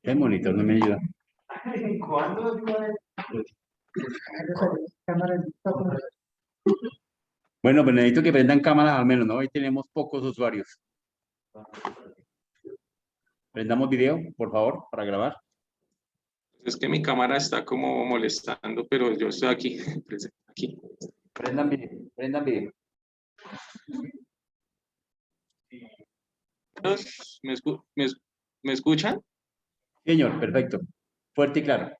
El monitor no me ayuda. ¿Cuándo? Bueno, pues necesito que prendan cámaras al menos, ¿no? Hoy tenemos pocos usuarios. Prendamos video, por favor, para grabar. Es que mi cámara está como molestando, pero yo estoy aquí, aquí. Prendan video, prendan video. ¿Me escuchan? Señor, perfecto. Fuerte y claro.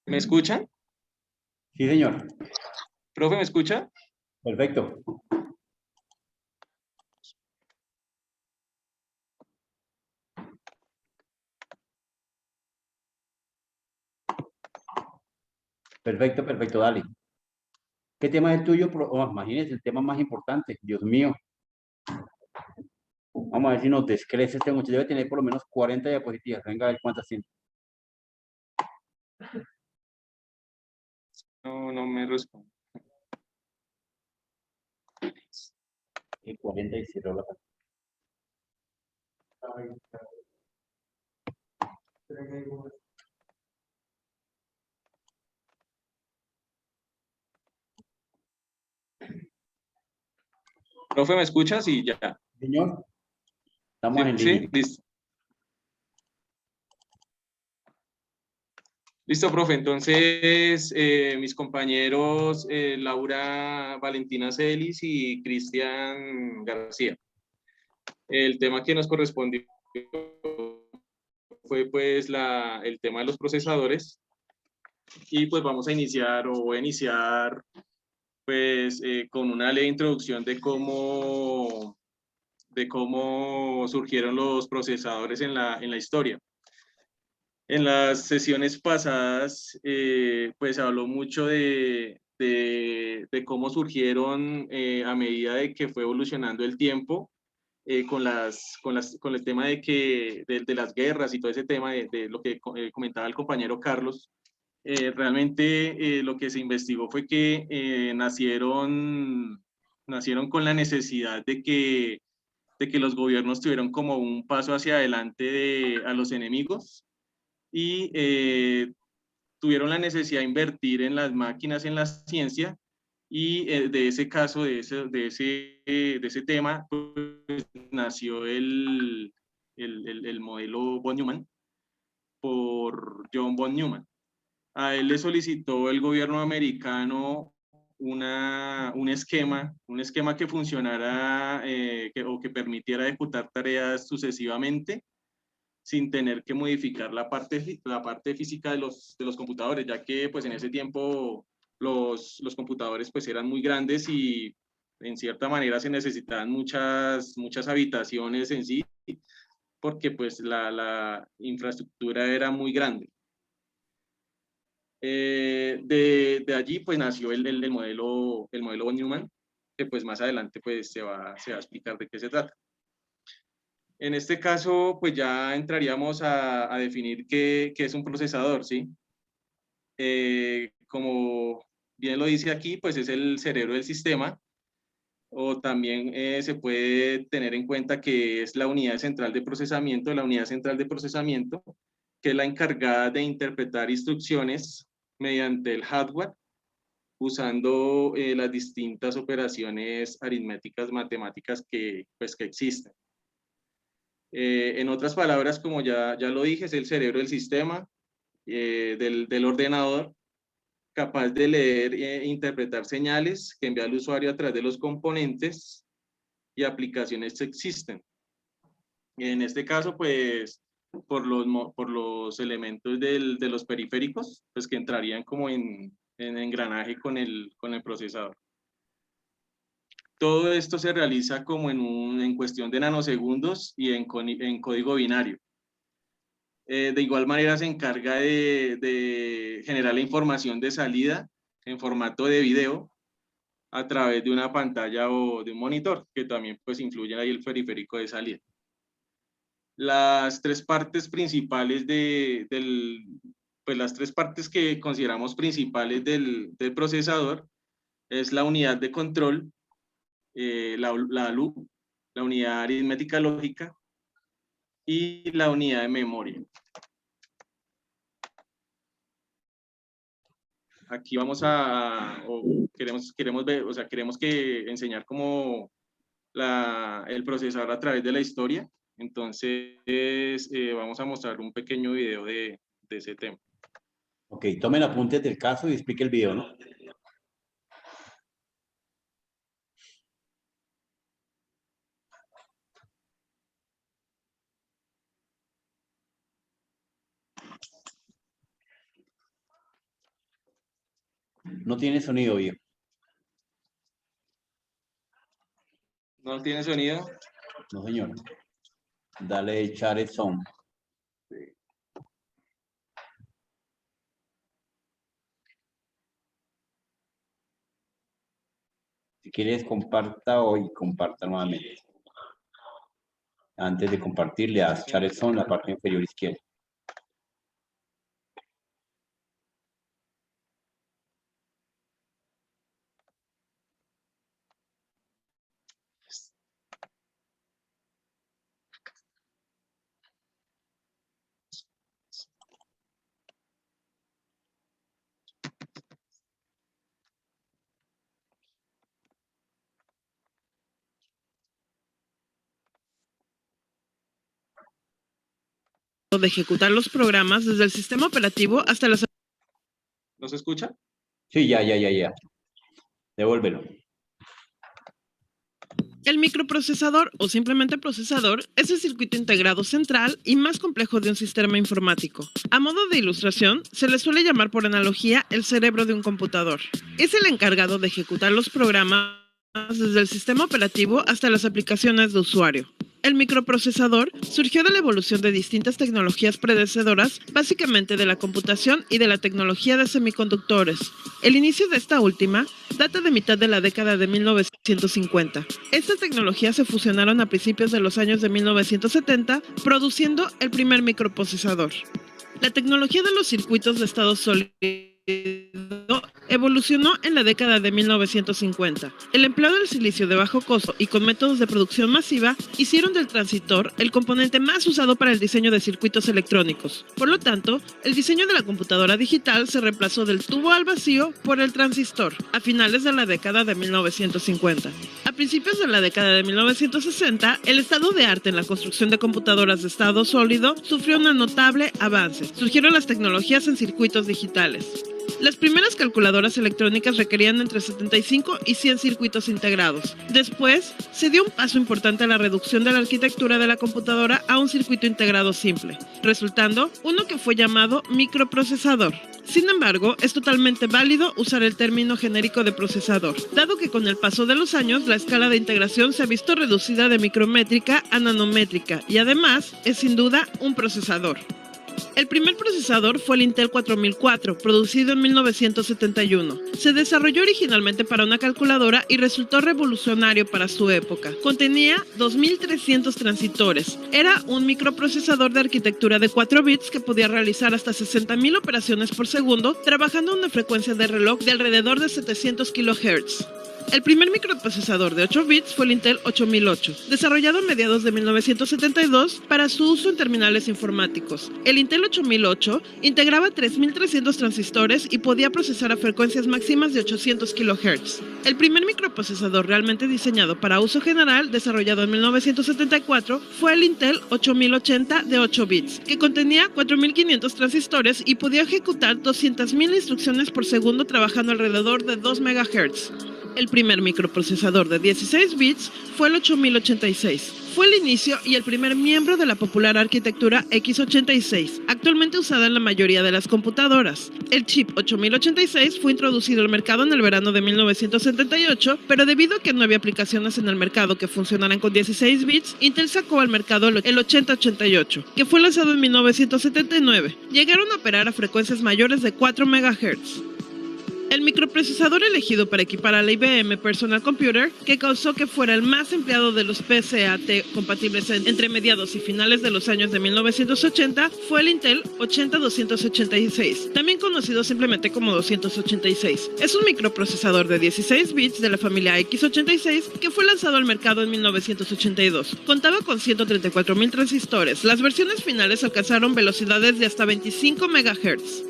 ¿Me escuchan? Sí, señor. ¿Profe, me escucha? Perfecto. Perfecto, perfecto, dale. ¿Qué tema es el tuyo? Oh, imagínese, el tema más importante. Dios mío. Vamos a ver si nos descrece este muchacho. Debe tener por lo menos 40 diapositivas. Venga a ver cuántas tiene. No, no me responde. 40 y cerró la pantalla. ¿Profe, me escucha? Sí, ya. Señor, estamos Sí, en línea. sí, listo. Listo, profe. Entonces, mis compañeros Laura Valentina Celis y Cristian García. El tema que nos correspondió fue pues el tema de los procesadores y pues vamos a iniciar o voy a iniciar pues con una leve introducción de cómo surgieron los procesadores en la historia. En las sesiones pasadas, pues se habló mucho de cómo surgieron a medida de que fue evolucionando el tiempo, con el tema de las guerras y todo ese tema de lo que comentaba el compañero Carlos. Realmente lo que se investigó fue que nacieron con la necesidad de que los gobiernos tuvieron como un paso hacia adelante a los enemigos y tuvieron la necesidad de invertir en las máquinas, en la ciencia, y de ese caso, de ese tema, pues, nació el modelo von Neumann por John von Neumann. A él le solicitó el gobierno americano un esquema que funcionara o que permitiera ejecutar tareas sucesivamente sin tener que modificar la parte física de los computadores, ya que pues en ese tiempo los computadores pues eran muy grandes y en cierta manera se necesitaban muchas habitaciones en sí, porque pues la infraestructura era muy grande. De allí pues nació el modelo von Neumann, que pues más adelante pues se va a explicar de qué se trata. En este caso, pues ya entraríamos a definir qué es un procesador, ¿sí? Como bien lo dice aquí, pues es el cerebro del sistema, o también se puede tener en cuenta que es la unidad central de procesamiento, que es la encargada de interpretar instrucciones mediante el hardware, usando las distintas operaciones aritméticas matemáticas que existen. En otras palabras, como ya lo dije, es el cerebro del sistema, del ordenador, capaz de leer e interpretar señales que envía el usuario a través de los componentes y aplicaciones que existen. En este caso, pues, por los elementos de los periféricos, pues que entrarían como en engranaje con el procesador. Todo esto se realiza como en cuestión de nanosegundos y en código binario. De igual manera se encarga de generar la información de salida en formato de video a través de una pantalla o de un monitor, que también pues influye ahí el periférico de salida. Las tres partes principales pues las tres partes que consideramos principales del procesador es la unidad de control, la LU, la unidad aritmética lógica y la unidad de memoria. Aquí vamos queremos ver, o sea, queremos que enseñar como el procesador a través de la historia. Entonces, vamos a mostrar un pequeño video de ese tema. Ok, tomen apuntes del caso y explique el video, ¿no? No tiene sonido, viejo. ¿No tiene sonido? No, señor. Dale echar el sound. Si quieres, comparta hoy, comparta nuevamente. Antes de compartir, le das echar el sound en la parte inferior izquierda. De ejecutar los programas desde el sistema operativo hasta las... ¿No se escucha? Sí, ya. Devuélvelo. El microprocesador, o simplemente procesador, es el circuito integrado central y más complejo de un sistema informático. A modo de ilustración, se le suele llamar por analogía el cerebro de un computador. Es el encargado de ejecutar los programas desde el sistema operativo hasta las aplicaciones de usuario. El microprocesador surgió de la evolución de distintas tecnologías predecesoras, básicamente de la computación y de la tecnología de semiconductores. El inicio de esta última data de mitad de la década de 1950. Estas tecnologías se fusionaron a principios de los años de 1970, produciendo el primer microprocesador. La tecnología de los circuitos de estado sólido evolucionó en la década de 1950. El empleo del silicio de bajo costo y con métodos de producción masiva hicieron del transistor el componente más usado para el diseño de circuitos electrónicos. Por lo tanto, el diseño de la computadora digital se reemplazó del tubo al vacío por el transistor a finales de la década de 1950. A principios de la década de 1960, el estado de arte en la construcción de computadoras de estado sólido sufrió un notable avance. Surgieron las tecnologías en circuitos digitales. Las primeras calculadoras electrónicas requerían entre 75 y 100 circuitos integrados. Después, se dio un paso importante a la reducción de la arquitectura de la computadora a un circuito integrado simple, resultando uno que fue llamado microprocesador. Sin embargo, es totalmente válido usar el término genérico de procesador, dado que con el paso de los años la escala de integración se ha visto reducida de micrométrica a nanométrica y además es sin duda un procesador. El primer procesador fue el Intel 4004, producido en 1971. Se desarrolló originalmente para una calculadora y resultó revolucionario para su época. Contenía 2300 transistores. Era un microprocesador de arquitectura de 4 bits que podía realizar hasta 60.000 operaciones por segundo, trabajando a una frecuencia de reloj de alrededor de 700 kHz. El primer microprocesador de 8 bits fue el Intel 8008, desarrollado a mediados de 1972 para su uso en terminales informáticos. El Intel 8008 integraba 3300 transistores y podía procesar a frecuencias máximas de 800 kHz. El primer microprocesador realmente diseñado para uso general, desarrollado en 1974, fue el Intel 8080 de 8 bits, que contenía 4500 transistores y podía ejecutar 200.000 instrucciones por segundo trabajando alrededor de 2 MHz. El primer microprocesador de 16 bits fue el 8086. Fue el inicio y el primer miembro de la popular arquitectura x86, actualmente usada en la mayoría de las computadoras. El chip 8086 fue introducido al mercado en el verano de 1978, pero debido a que no había aplicaciones en el mercado que funcionaran con 16 bits, Intel sacó al mercado el 8088, que fue lanzado en 1979. Llegaron a operar a frecuencias mayores de 4 MHz. El microprocesador elegido para equipar a la IBM Personal Computer, que causó que fuera el más empleado de los PCAT compatibles entre mediados y finales de los años de 1980, fue el Intel 80286, también conocido simplemente como 286. Es un microprocesador de 16 bits de la familia x86 que fue lanzado al mercado en 1982. Contaba con 134.000 transistores. Las versiones finales alcanzaron velocidades de hasta 25 MHz.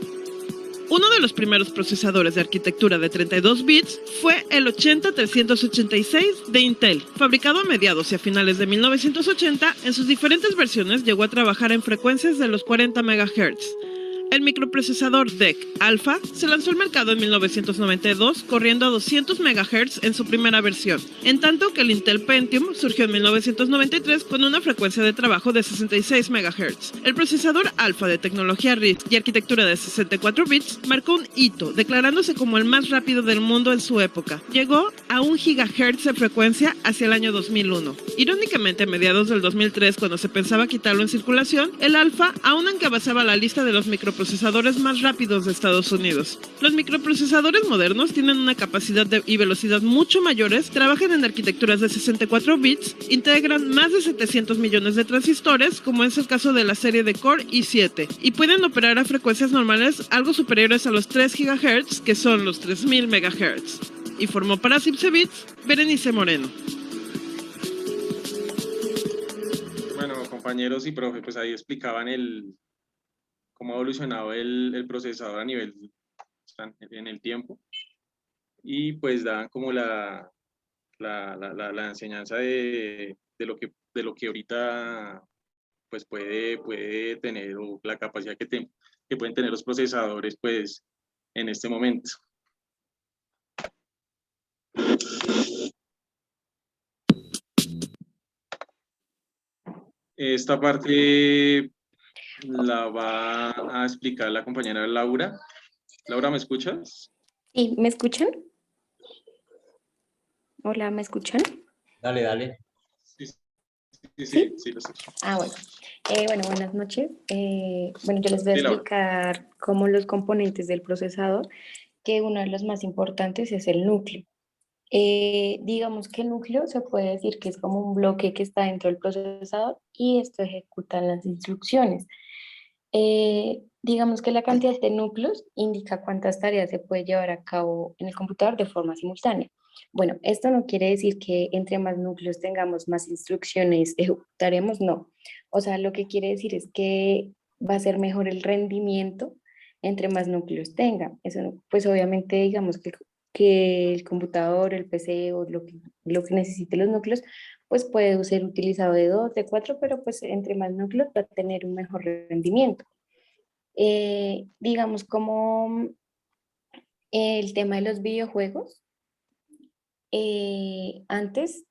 Uno de los primeros procesadores de arquitectura de 32 bits fue el 80386 de Intel. Fabricado a mediados y a finales de 1980, en sus diferentes versiones llegó a trabajar en frecuencias de los 40 MHz. El microprocesador DEC Alpha se lanzó al mercado en 1992, corriendo a 200 MHz en su primera versión, en tanto que el Intel Pentium surgió en 1993 con una frecuencia de trabajo de 66 MHz. El procesador Alpha de tecnología RISC y arquitectura de 64 bits marcó un hito, declarándose como el más rápido del mundo en su época. Llegó a 1 GHz de frecuencia hacia el año 2001. Irónicamente, a mediados del 2003, cuando se pensaba quitarlo en circulación, el Alpha aún encabezaba la lista de los microprocesadores más rápidos de Estados Unidos. Los microprocesadores modernos tienen una capacidad y velocidad mucho mayores, trabajan en arquitecturas de 64 bits, integran más de 700 millones de transistores, como es el caso de la serie de Core i7, y pueden operar a frecuencias normales algo superiores a los 3 GHz, que son los 3000 MHz. Informó para Cipse Bits, Berenice Moreno. Bueno, compañeros y profe, pues ahí explicaban cómo ha evolucionado el procesador a nivel en el tiempo, y pues daban como la enseñanza de lo que ahorita pues puede tener, o la capacidad que pueden tener los procesadores pues en este momento. Esta parte la va a explicar la compañera Laura. Laura, ¿me escuchas? Sí, ¿me escuchan? Hola, ¿me escuchan? Dale, dale. Sí, lo escucho. Bueno, buenas noches. Bueno, yo les voy a Sí, Laura. explicar cómo los componentes del procesador, que uno de los más importantes es el núcleo. Digamos que el núcleo se puede decir que es como un bloque que está dentro del procesador y esto ejecuta las instrucciones. Digamos que la cantidad de núcleos indica cuántas tareas se puede llevar a cabo en el computador de forma simultánea. Bueno, esto no quiere decir que entre más núcleos tengamos más instrucciones ejecutaremos, no. O sea, lo que quiere decir es que va a ser mejor el rendimiento entre más núcleos tenga. Eso, pues obviamente digamos que el computador, el PC o lo que necesite los núcleos, pues puede ser utilizado de 2, de 4, pero pues entre más núcleos va a tener un mejor rendimiento. Digamos como el tema de los videojuegos, antes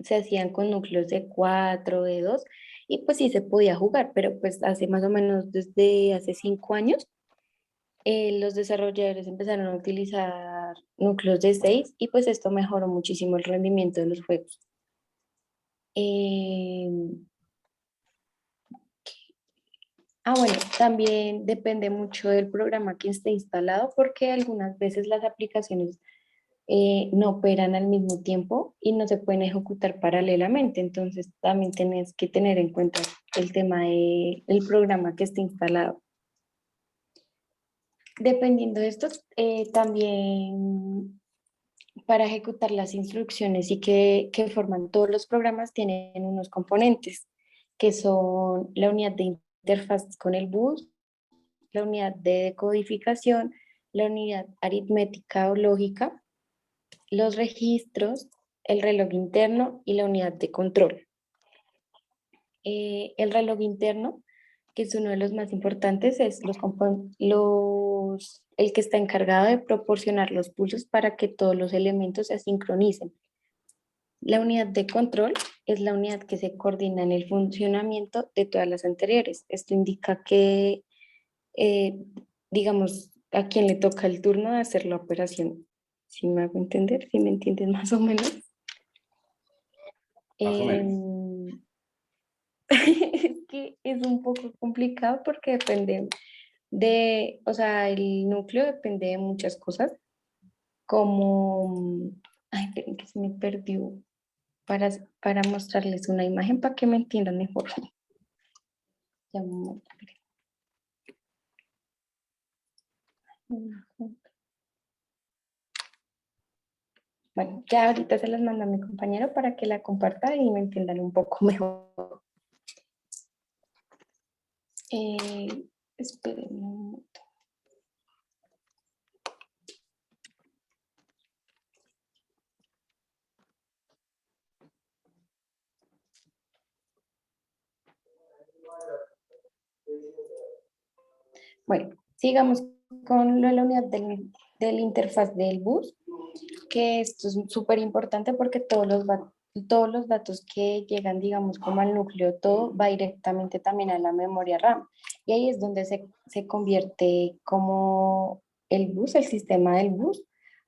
se hacían con núcleos de 4, de 2, y pues sí se podía jugar, pero pues hace más o menos desde hace 5 años, los desarrolladores empezaron a utilizar núcleos de 6 y pues esto mejoró muchísimo el rendimiento de los juegos. Bueno, también depende mucho del programa que esté instalado porque algunas veces las aplicaciones no operan al mismo tiempo y no se pueden ejecutar paralelamente. Entonces también tienes que tener en cuenta el tema del programa que esté instalado. Dependiendo de esto, también para ejecutar las instrucciones y que forman todos los programas tienen unos componentes que son la unidad de interfaz con el bus, la unidad de decodificación, la unidad aritmética o lógica, los registros, el reloj interno y la unidad de control. El reloj interno, que es uno de los más importantes, es el que está encargado de proporcionar los pulsos para que todos los elementos se sincronicen. La unidad de control es la unidad que se coordina en el funcionamiento de todas las anteriores. Esto indica que, digamos, a quien le toca el turno de hacer la operación. ¿Sí me hago entender? ¿Sí me entienden más o menos? Más o menos. Es que es un poco complicado porque depende o sea, el núcleo depende de muchas cosas. como, ay, esperen que se me perdió, para mostrarles una imagen para que me entiendan mejor. Ya, un momento, esperen. Bueno, ya ahorita se las mando a mi compañero para que la comparta y me entiendan un poco mejor. Esperen un momento. Bueno, sigamos con la unidad del interfaz del bus, que esto es súper importante porque todos los datos que llegan, digamos, como al núcleo, todo va directamente también a la memoria RAM. Y ahí es donde se convierte como el bus, el sistema del bus,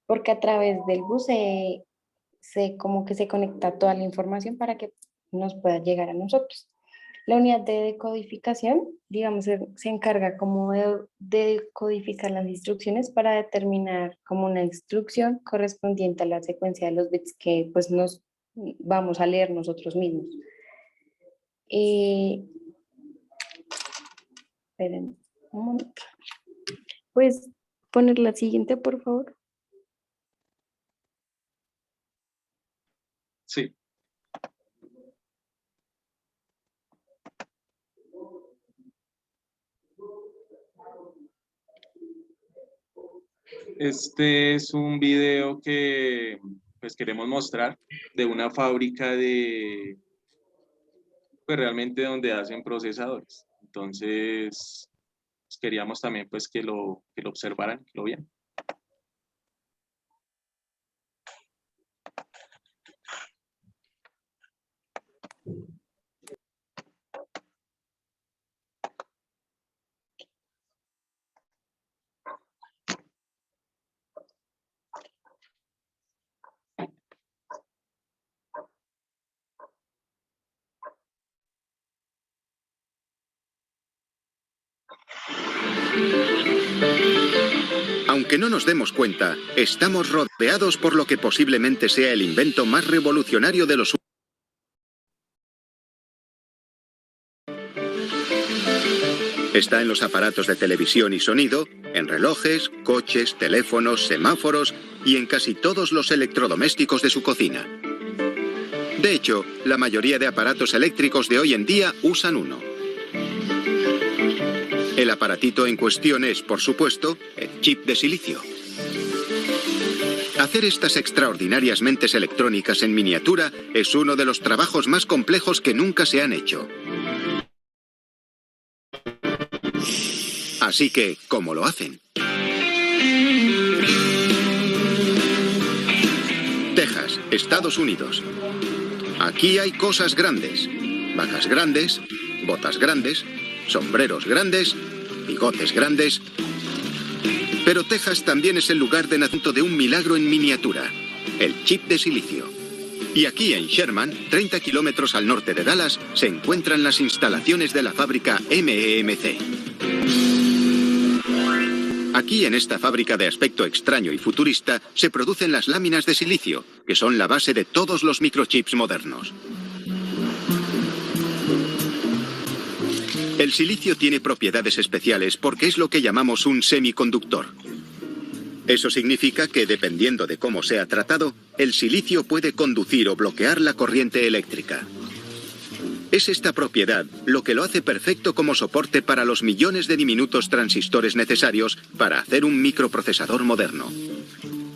porque a través del bus como que se conecta toda la información para que nos pueda llegar a nosotros. La unidad de decodificación, digamos, se encarga como de decodificar las instrucciones para determinar como una instrucción correspondiente a la secuencia de los bits que pues nos vamos a leer nosotros mismos. Esperen un momento. ¿Puedes poner la siguiente, por favor? Sí. Este es un video que pues queremos mostrar de una fábrica pues realmente donde hacen procesadores. Entonces, pues, queríamos también pues que lo observaran, que lo vieran. Aunque no nos demos cuenta, estamos rodeados por lo que posiblemente sea el invento más revolucionario de los últimos. Está en los aparatos de televisión y sonido, en relojes, coches, teléfonos, semáforos y en casi todos los electrodomésticos de su cocina. De hecho, la mayoría de aparatos eléctricos de hoy en día usan uno. El aparatito en cuestión es, por supuesto, el chip de silicio. Hacer estas extraordinarias mentes electrónicas en miniatura es uno de los trabajos más complejos que nunca se han hecho. Así que, ¿cómo lo hacen? Texas, Estados Unidos. Aquí hay cosas grandes, vacas grandes, botas grandes, sombreros grandes, bigotes grandes. Pero Texas también es el lugar de nacimiento de un milagro en miniatura, el chip de silicio. Y aquí en Sherman, 30 kilómetros al norte de Dallas, se encuentran las instalaciones de la fábrica MEMC. Aquí en esta fábrica de aspecto extraño y futurista se producen las láminas de silicio, que son la base de todos los microchips modernos. El silicio tiene propiedades especiales porque es lo que llamamos un semiconductor. Eso significa que, dependiendo de cómo sea tratado, el silicio puede conducir o bloquear la corriente eléctrica. Es esta propiedad lo que lo hace perfecto como soporte para los millones de diminutos transistores necesarios para hacer un microprocesador moderno.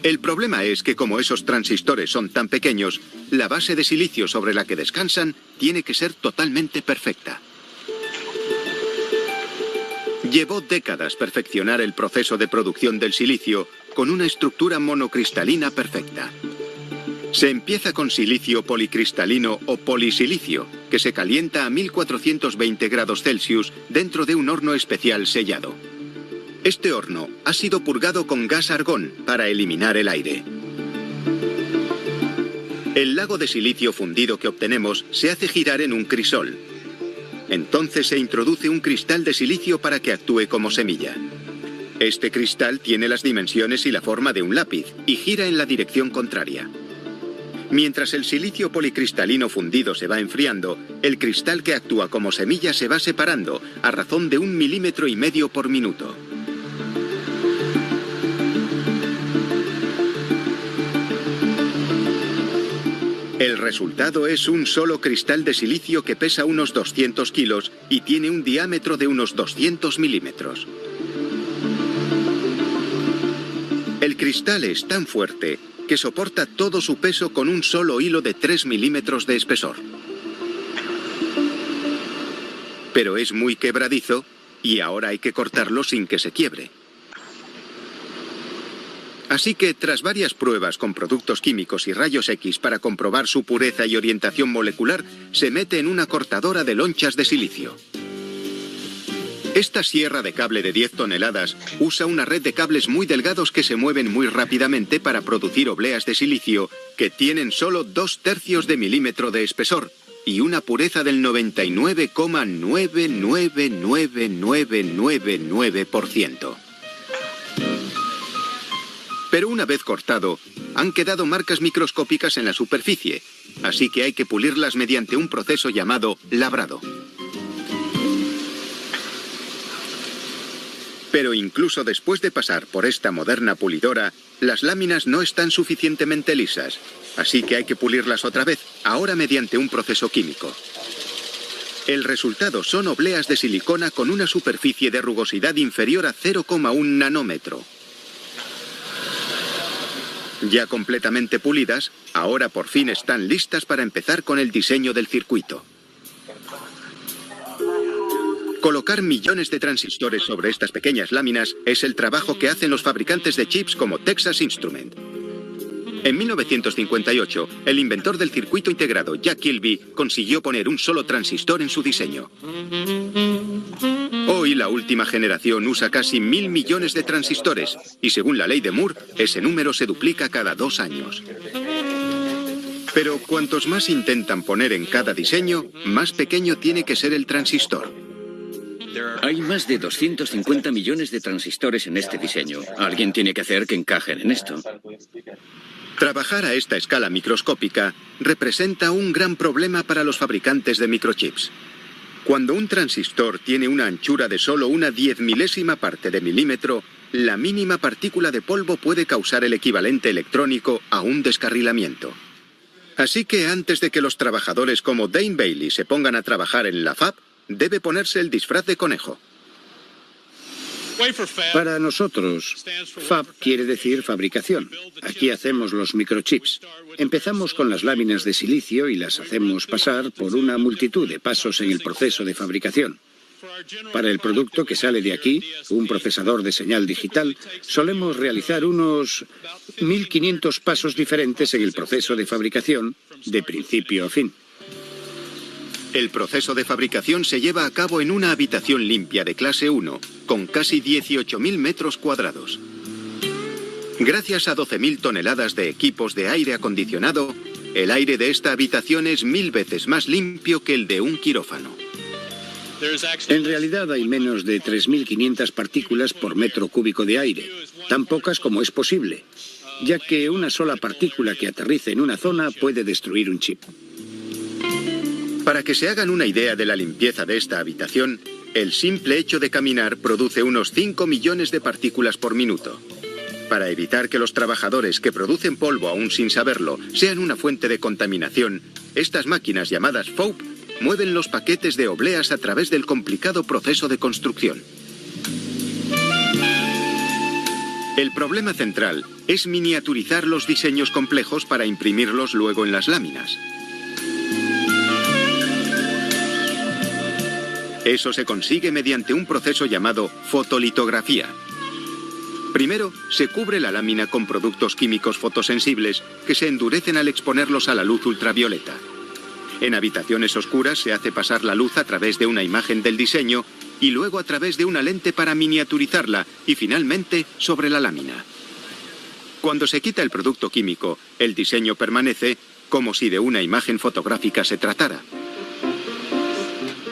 El problema es que como esos transistores son tan pequeños, la base de silicio sobre la que descansan tiene que ser totalmente perfecta. Llevó décadas perfeccionar el proceso de producción del silicio con una estructura monocristalina perfecta. Se empieza con silicio policristalino o polisilicio, que se calienta a 1420 grados Celsius dentro de un horno especial sellado. Este horno ha sido purgado con gas argón para eliminar el aire. El lago de silicio fundido que obtenemos se hace girar en un crisol. Entonces se introduce un cristal de silicio para que actúe como semilla. Este cristal tiene las dimensiones y la forma de un lápiz y gira en la dirección contraria. Mientras el silicio policristalino fundido se va enfriando, el cristal que actúa como semilla se va separando a razón de 1,5 milímetros por minuto. El resultado es un solo cristal de silicio que pesa unos 200 kilos y tiene un diámetro de unos 200 milímetros. El cristal es tan fuerte que soporta todo su peso con un solo hilo de 3 milímetros de espesor. Pero es muy quebradizo y ahora hay que cortarlo sin que se quiebre. Así que, tras varias pruebas con productos químicos y rayos X para comprobar su pureza y orientación molecular, se mete en una cortadora de lonchas de silicio. Esta sierra de cable de 10 toneladas usa una red de cables muy delgados que se mueven muy rápidamente para producir obleas de silicio que tienen solo 2/3 de milímetro de espesor y una pureza del 99,999999%. Pero una vez cortado, han quedado marcas microscópicas en la superficie, así que hay que pulirlas mediante un proceso llamado labrado. Pero incluso después de pasar por esta moderna pulidora, las láminas no están suficientemente lisas, así que hay que pulirlas otra vez, ahora mediante un proceso químico. El resultado son obleas de silicona con una superficie de rugosidad inferior a 0,1 nanómetro. Ya completamente pulidas, ahora por fin están listas para empezar con el diseño del circuito. Colocar millones de transistores sobre estas pequeñas láminas es el trabajo que hacen los fabricantes de chips como Texas Instruments. En 1958, el inventor del circuito integrado, Jack Kilby, consiguió poner un solo transistor en su diseño. Hoy la última generación usa casi 1.000 millones de transistores y según la ley de Moore, ese número se duplica cada 2 años. Pero cuantos más intentan poner en cada diseño, más pequeño tiene que ser el transistor. Hay más de 250 millones de transistores en este diseño. Alguien tiene que hacer que encajen en esto. Trabajar a esta escala microscópica representa un gran problema para los fabricantes de microchips. Cuando un transistor tiene una anchura de solo una 10.000ª parte de milímetro, la mínima partícula de polvo puede causar el equivalente electrónico a un descarrilamiento. Así que antes de que los trabajadores como Dane Bailey se pongan a trabajar en la fab, debe ponerse el disfraz de conejo. Para nosotros, fab quiere decir fabricación. Aquí hacemos los microchips. Empezamos con las láminas de silicio y las hacemos pasar por una multitud de pasos en el proceso de fabricación. Para el producto que sale de aquí, un procesador de señal digital, solemos realizar unos 1.500 pasos diferentes en el proceso de fabricación, de principio a fin. El proceso de fabricación se lleva a cabo en una habitación limpia de clase 1, con casi 18.000 metros cuadrados. Gracias a 12.000 toneladas de equipos de aire acondicionado, el aire de esta habitación es 1000 veces más limpio que el de un quirófano. En realidad hay menos de 3.500 partículas por metro cúbico de aire, tan pocas como es posible, ya que una sola partícula que aterrice en una zona puede destruir un chip. Para que se hagan una idea de la limpieza de esta habitación, el simple hecho de caminar produce unos 5 millones de partículas por minuto. Para evitar que los trabajadores que producen polvo aún sin saberlo sean una fuente de contaminación, estas máquinas llamadas FOUP mueven los paquetes de obleas a través del complicado proceso de construcción. El problema central es miniaturizar los diseños complejos para imprimirlos luego en las láminas. Eso se consigue mediante un proceso llamado fotolitografía. Primero, se cubre la lámina con productos químicos fotosensibles que se endurecen al exponerlos a la luz ultravioleta. En habitaciones oscuras se hace pasar la luz a través de una imagen del diseño y luego a través de una lente para miniaturizarla y finalmente sobre la lámina. Cuando se quita el producto químico, el diseño permanece como si de una imagen fotográfica se tratara.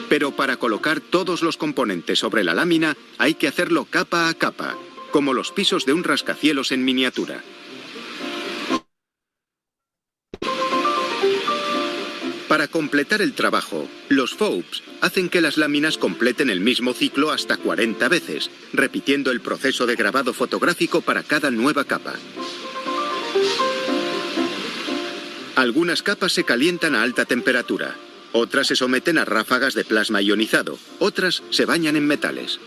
Pero para colocar todos los componentes sobre la lámina hay que hacerlo capa a capa, como los pisos de un rascacielos en miniatura. Para completar el trabajo, los FOUPs hacen que las láminas completen el mismo ciclo hasta 40 veces, repitiendo el proceso de grabado fotográfico para cada nueva capa. Algunas capas se calientan a alta temperatura, otras se someten a ráfagas de plasma ionizado, otras se bañan en metales.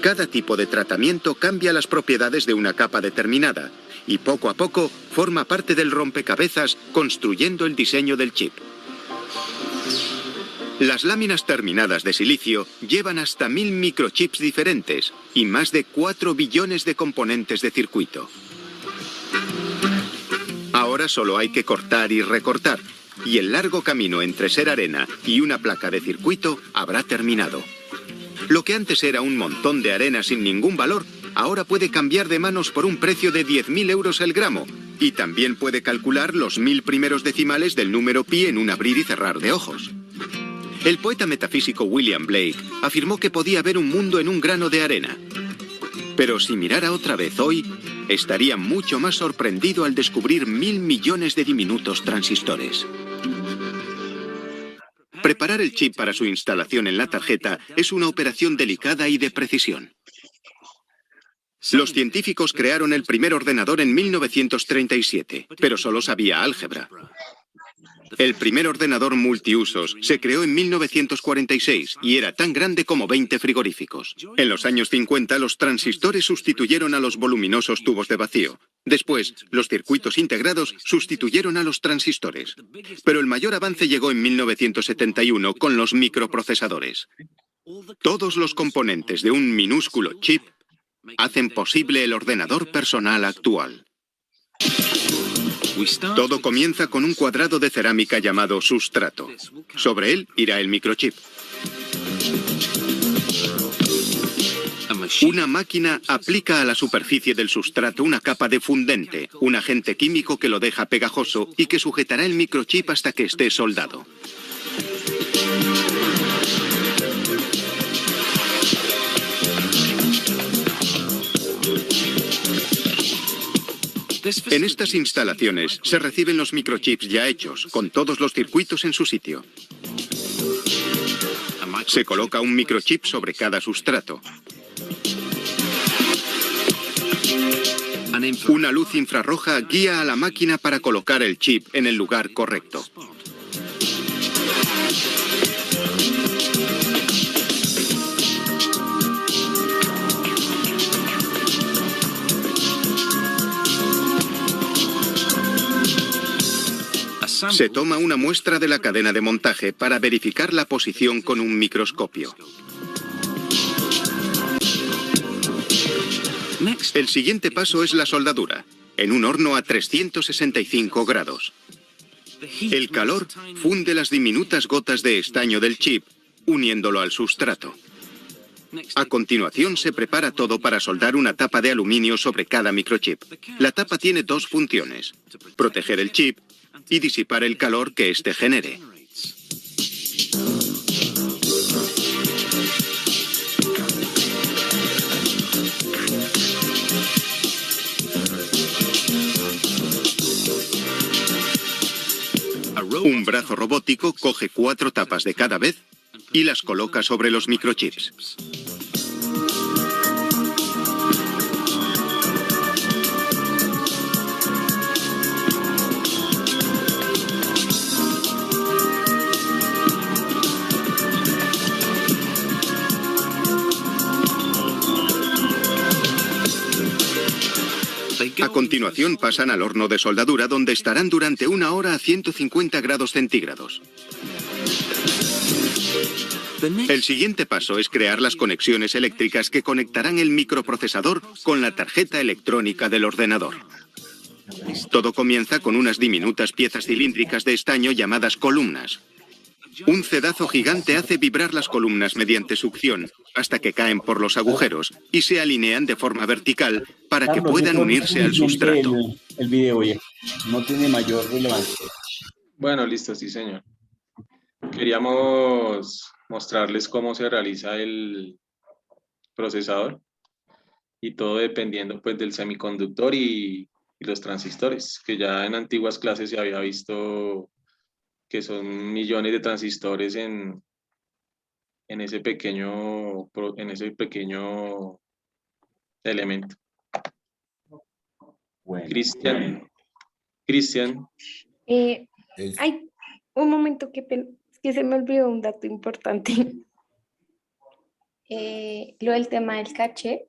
Cada tipo de tratamiento cambia las propiedades de una capa determinada y poco a poco forma parte del rompecabezas construyendo el diseño del chip. Las láminas terminadas de silicio llevan hasta 1000 microchips diferentes y más de 4 billones de componentes de circuito. Ahora solo hay que cortar y recortar, y el largo camino entre ser arena y una placa de circuito habrá terminado. Lo que antes era un montón de arena sin ningún valor, ahora puede cambiar de manos por un precio de 10.000 euros el gramo, y también puede calcular los 1000 primeros decimales del número pi en un abrir y cerrar de ojos. El poeta metafísico William Blake afirmó que podía haber un mundo en un grano de arena. Pero si mirara otra vez hoy, estaría mucho más sorprendido al descubrir 1000 millones de diminutos transistores. Preparar el chip para su instalación en la tarjeta es una operación delicada y de precisión. Los científicos crearon el primer ordenador en 1937, pero solo sabía álgebra. El primer ordenador multiusos se creó en 1946 y era tan grande como 20 frigoríficos. En los años 50 los transistores sustituyeron a los voluminosos tubos de vacío. Después, los circuitos integrados sustituyeron a los transistores. Pero el mayor avance llegó en 1971 con los microprocesadores. Todos los componentes de un minúsculo chip hacen posible el ordenador personal actual. Todo comienza con un cuadrado de cerámica llamado sustrato. Sobre él irá el microchip. Una máquina aplica a la superficie del sustrato una capa de fundente, un agente químico que lo deja pegajoso y que sujetará el microchip hasta que esté soldado. En estas instalaciones se reciben los microchips ya hechos, con todos los circuitos en su sitio. Se coloca un microchip sobre cada sustrato. Una luz infrarroja guía a la máquina para colocar el chip en el lugar correcto. Se toma una muestra de la cadena de montaje para verificar la posición con un microscopio. El siguiente paso es la soldadura, en un horno a 365 grados. El calor funde las diminutas gotas de estaño del chip, uniéndolo al sustrato. A continuación se prepara todo para soldar una tapa de aluminio sobre cada microchip. La tapa tiene dos funciones: proteger el chip y disipar el calor que éste genere. Un brazo robótico coge 4 tapas de cada vez y las coloca sobre los microchips. A continuación pasan al horno de soldadura, donde estarán durante 1 hora a 150 grados centígrados. El siguiente paso es crear las conexiones eléctricas que conectarán el microprocesador con la tarjeta electrónica del ordenador. Todo comienza con unas diminutas piezas cilíndricas de estaño llamadas columnas. Un cedazo gigante hace vibrar las columnas mediante succión hasta que caen por los agujeros y se alinean de forma vertical para que puedan unirse al sustrato. El video, oye, no tiene mayor relevancia. Bueno, listo, sí, señor. Queríamos mostrarles cómo se realiza el procesador. y todo dependiendo pues del semiconductor y los transistores, que ya en antiguas clases se había visto que son millones de transistores en ese pequeño elemento. Bueno, Cristian, Ay, un momento que se me olvidó un dato importante. Lo del tema del caché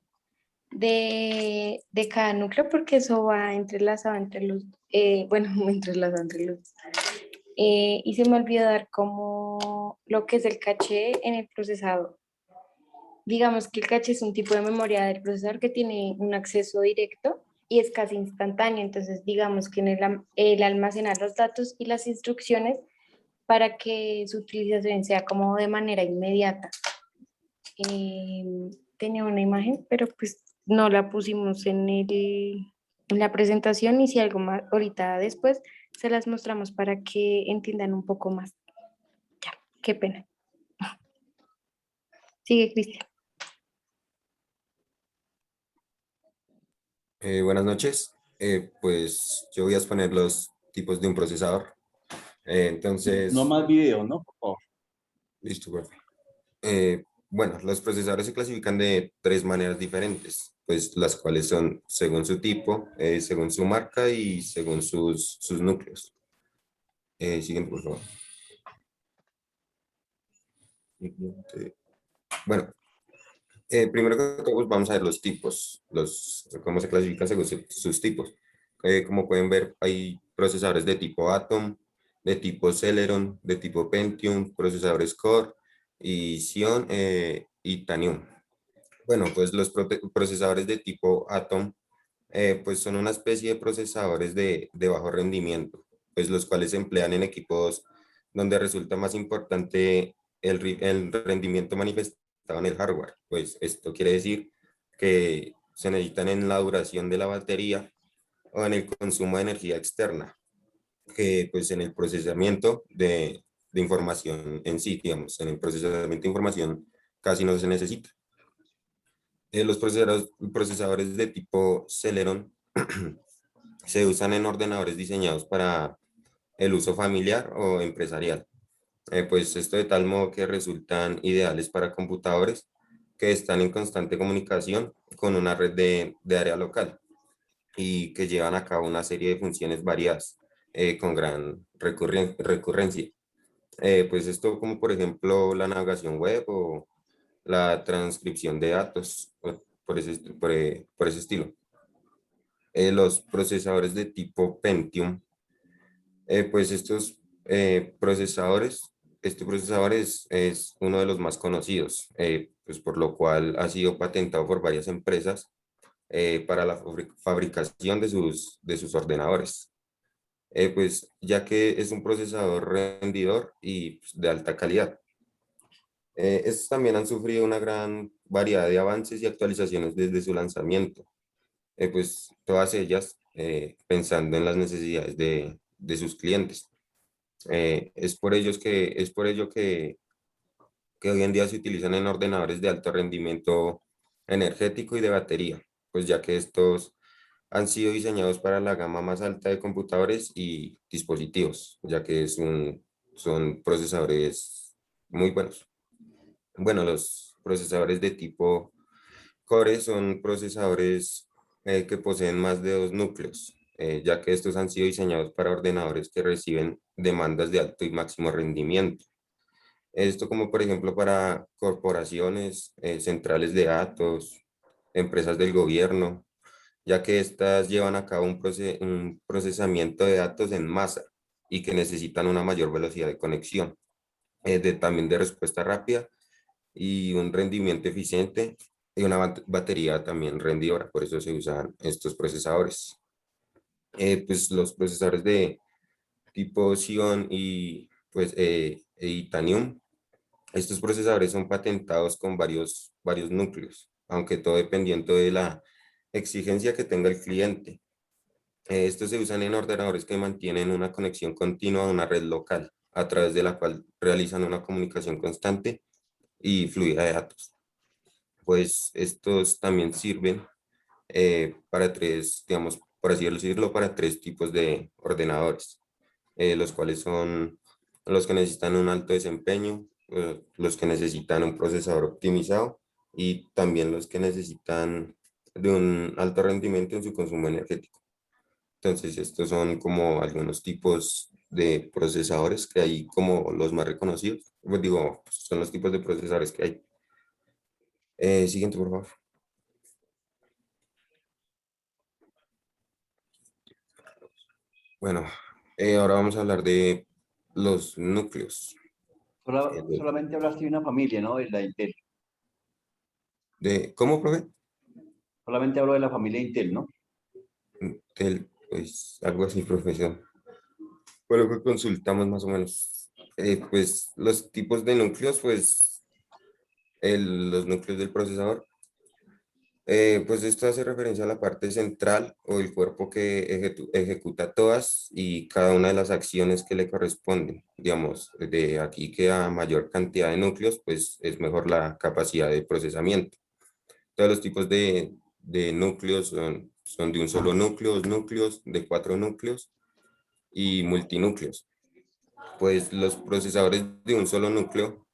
de cada núcleo, porque eso va entrelazado entre los, bueno, entrelazado entre los. Y se me olvidó dar como lo que es el caché en el procesador. Digamos que el caché es un tipo de memoria del procesador que tiene un acceso directo y es casi instantáneo. Entonces, digamos que en el almacenar los datos y las instrucciones para que su utilización sea como de manera inmediata. Tenía una imagen, pero pues no la pusimos en la presentación, y si algo más ahorita después se las mostramos para que entiendan un poco más. Ya, qué pena. Sigue, Cristian. Buenas noches. Pues yo voy a exponer los tipos de un procesador. Entonces, no más video, ¿no? Por favor. listo, profe. Bueno, los procesadores se clasifican de tres maneras diferentes, pues las cuales son según su tipo, según su marca y según sus núcleos. Siguiente, por favor. Bueno, primero que todo pues, vamos a ver los tipos, cómo se clasifican según sus tipos. Como pueden ver, hay procesadores de tipo Atom, de tipo Celeron, de tipo Pentium, procesadores Core y Xeon y Tanium. Bueno, pues los procesadores de tipo Atom pues son una especie de procesadores de bajo rendimiento, pues los cuales se emplean en equipos donde resulta más importante el rendimiento manifestado en el hardware. Pues esto quiere decir que se necesitan en la duración de la batería o en el consumo de energía externa, que pues en el procesamiento de información en sí, digamos, en el procesamiento de información casi no se necesita. Los procesadores de tipo Celeron se usan en ordenadores diseñados para el uso familiar o empresarial. Pues esto de tal modo que resultan ideales para computadores que están en constante comunicación con una red de área local y que llevan a cabo una serie de funciones variadas con gran recurrencia. Pues esto como por ejemplo la navegación web o la transcripción de datos, por ese estilo. Los procesadores de tipo Pentium, pues estos procesadores, este procesador es uno de los más conocidos, pues por lo cual ha sido patentado por varias empresas para la fabricación de sus ordenadores. Pues ya que es un procesador rendidor y pues, de alta calidad. Estos también han sufrido una gran variedad de avances y actualizaciones desde su lanzamiento. Pues todas ellas pensando en las necesidades de sus clientes. Es por ello que hoy en día se utilizan en ordenadores de alto rendimiento energético y de batería, pues ya que estos han sido diseñados para la gama más alta de computadores y dispositivos, ya que son procesadores muy buenos. Bueno, los procesadores de tipo Core son procesadores que poseen más de 2 núcleos, ya que estos han sido diseñados para ordenadores que reciben demandas de alto y máximo rendimiento. Esto como por ejemplo para corporaciones, centrales de datos, empresas del gobierno, ya que estas llevan a cabo un procesamiento de datos en masa y que necesitan una mayor velocidad de conexión, también de respuesta rápida y un rendimiento eficiente y una batería también rendidora. Por eso se usan estos procesadores. Pues los procesadores de tipo Xeon y pues Titanium, estos procesadores son patentados con varios núcleos, aunque todo dependiendo de la exigencia que tenga el cliente. Estos se usan en ordenadores que mantienen una conexión continua a una red local, a través de la cual realizan una comunicación constante y fluida de datos. Pues estos también sirven para tres, digamos, por así decirlo, para tres tipos de ordenadores, los cuales son los que necesitan un alto desempeño, los que necesitan un procesador optimizado y también los que necesitan de un alto rendimiento en su consumo energético. Entonces, estos son como algunos tipos de procesadores que hay como los más reconocidos. Pues digo, son los tipos de procesadores que hay. Siguiente, por favor. Bueno, ahora vamos a hablar de los núcleos. Solamente hablaste de una familia, ¿no? De la Intel. ¿Cómo, profe? Solamente hablo de la familia Intel, ¿no? Pues algo así, profesor. Fue lo que consultamos más o menos. Pues los tipos de núcleos, pues los núcleos del procesador. Pues esto hace referencia a la parte central o el cuerpo que ejecuta todas y cada una de las acciones que le corresponden. Digamos, de aquí que a mayor cantidad de núcleos, pues es mejor la capacidad de procesamiento. Todos los tipos de núcleos son de un solo núcleo, dos núcleos, de 4 núcleos y multinúcleos. Pues los procesadores de un solo núcleo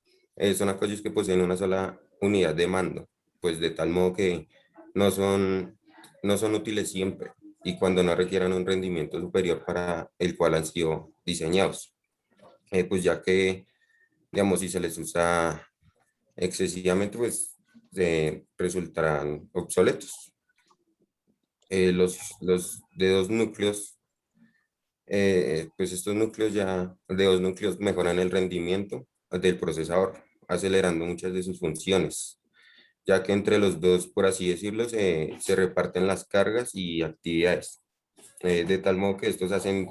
son aquellos que poseen una sola unidad de mando, pues de tal modo que no son útiles siempre y cuando no requieran un rendimiento superior para el cual han sido diseñados. Pues ya que, digamos, si se les usa excesivamente, pues resultarán obsoletos. Los de dos núcleos, pues estos núcleos de dos núcleos mejoran el rendimiento del procesador, acelerando muchas de sus funciones, ya que entre los dos, por así decirlo, se reparten las cargas y actividades, de tal modo que estos hacen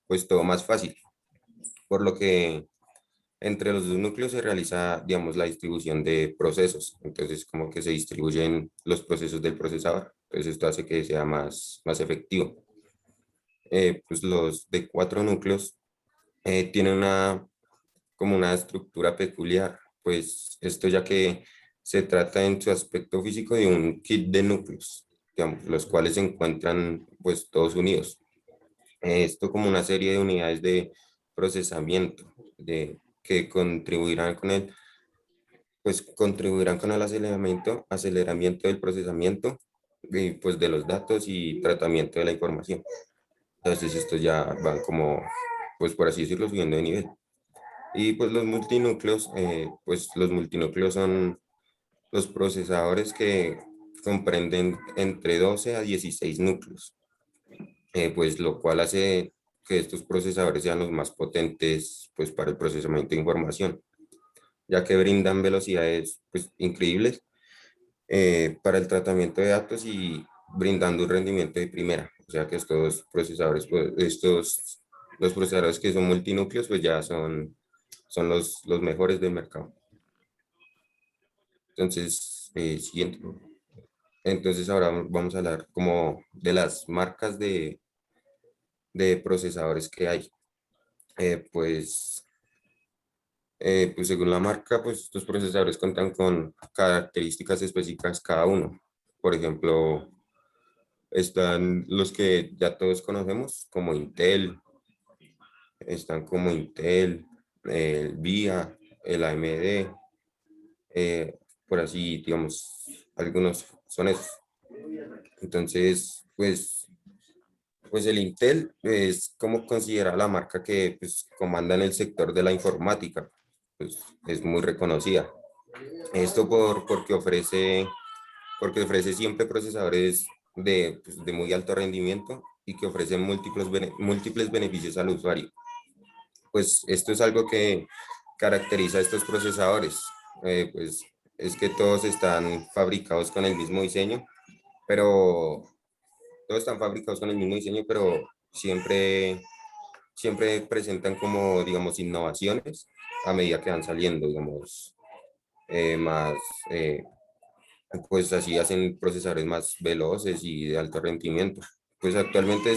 pues todo más fácil, por lo que entre los dos núcleos se realiza, digamos, la distribución de procesos, entonces como que se distribuyen los procesos del procesador, entonces esto hace que sea más efectivo. Pues los de 4 núcleos tienen como una estructura peculiar, pues esto ya que se trata en su aspecto físico de un kit de núcleos, digamos, los cuales se encuentran pues todos unidos. Esto como una serie de unidades de procesamiento que contribuirán con el aceleramiento del procesamiento y, pues, de los datos y tratamiento de la información. Entonces estos ya van como, pues por así decirlo, subiendo de nivel. Y pues los multinúcleos son los procesadores que comprenden entre 12 a 16 núcleos, pues lo cual hace que estos procesadores sean los más potentes pues para el procesamiento de información, ya que brindan velocidades pues increíbles para el tratamiento de datos y brindando un rendimiento de primera. O sea que estos procesadores, pues, los procesadores que son multinúcleos, pues ya son los mejores del mercado. Entonces, siguiente. Entonces ahora vamos a hablar como de las marcas de procesadores que hay. Pues según la marca, pues estos procesadores cuentan con características específicas cada uno. Por ejemplo, están los que ya todos conocemos, como Intel, el VIA, el AMD, por así, digamos, algunos son esos. Entonces, pues el Intel es como considera la marca que pues, comanda en el sector de la informática, pues es muy reconocida. Esto porque ofrece siempre procesadores de muy alto rendimiento y que ofrecen múltiples beneficios al usuario. Pues esto es algo que caracteriza a estos procesadores, pues es que todos están fabricados con el mismo diseño, pero siempre presentan como, digamos, innovaciones a medida que van saliendo, digamos, pues así hacen procesadores más veloces y de alto rendimiento. Pues actualmente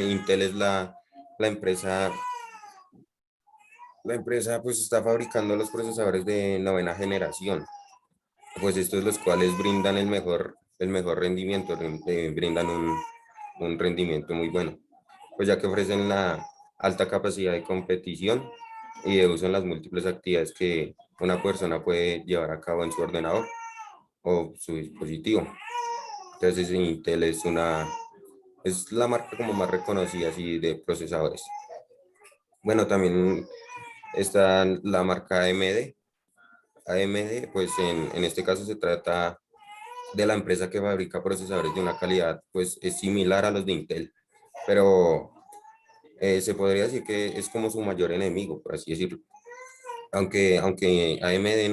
Intel es la empresa pues está fabricando los procesadores de 9ª generación, pues estos los cuales brindan el mejor el mejor rendimiento, brindan un rendimiento muy bueno, pues ya que ofrecen la alta capacidad de competición y de uso en las múltiples actividades que una persona puede llevar a cabo en su ordenador o su dispositivo. Entonces Intel es la marca como más reconocida así de procesadores. Bueno, también está la marca AMD. AMD, pues en este caso se trata de la empresa que fabrica procesadores de una calidad, pues es similar a los de Intel, pero se podría decir que es como su mayor enemigo, por así decirlo. Aunque AMD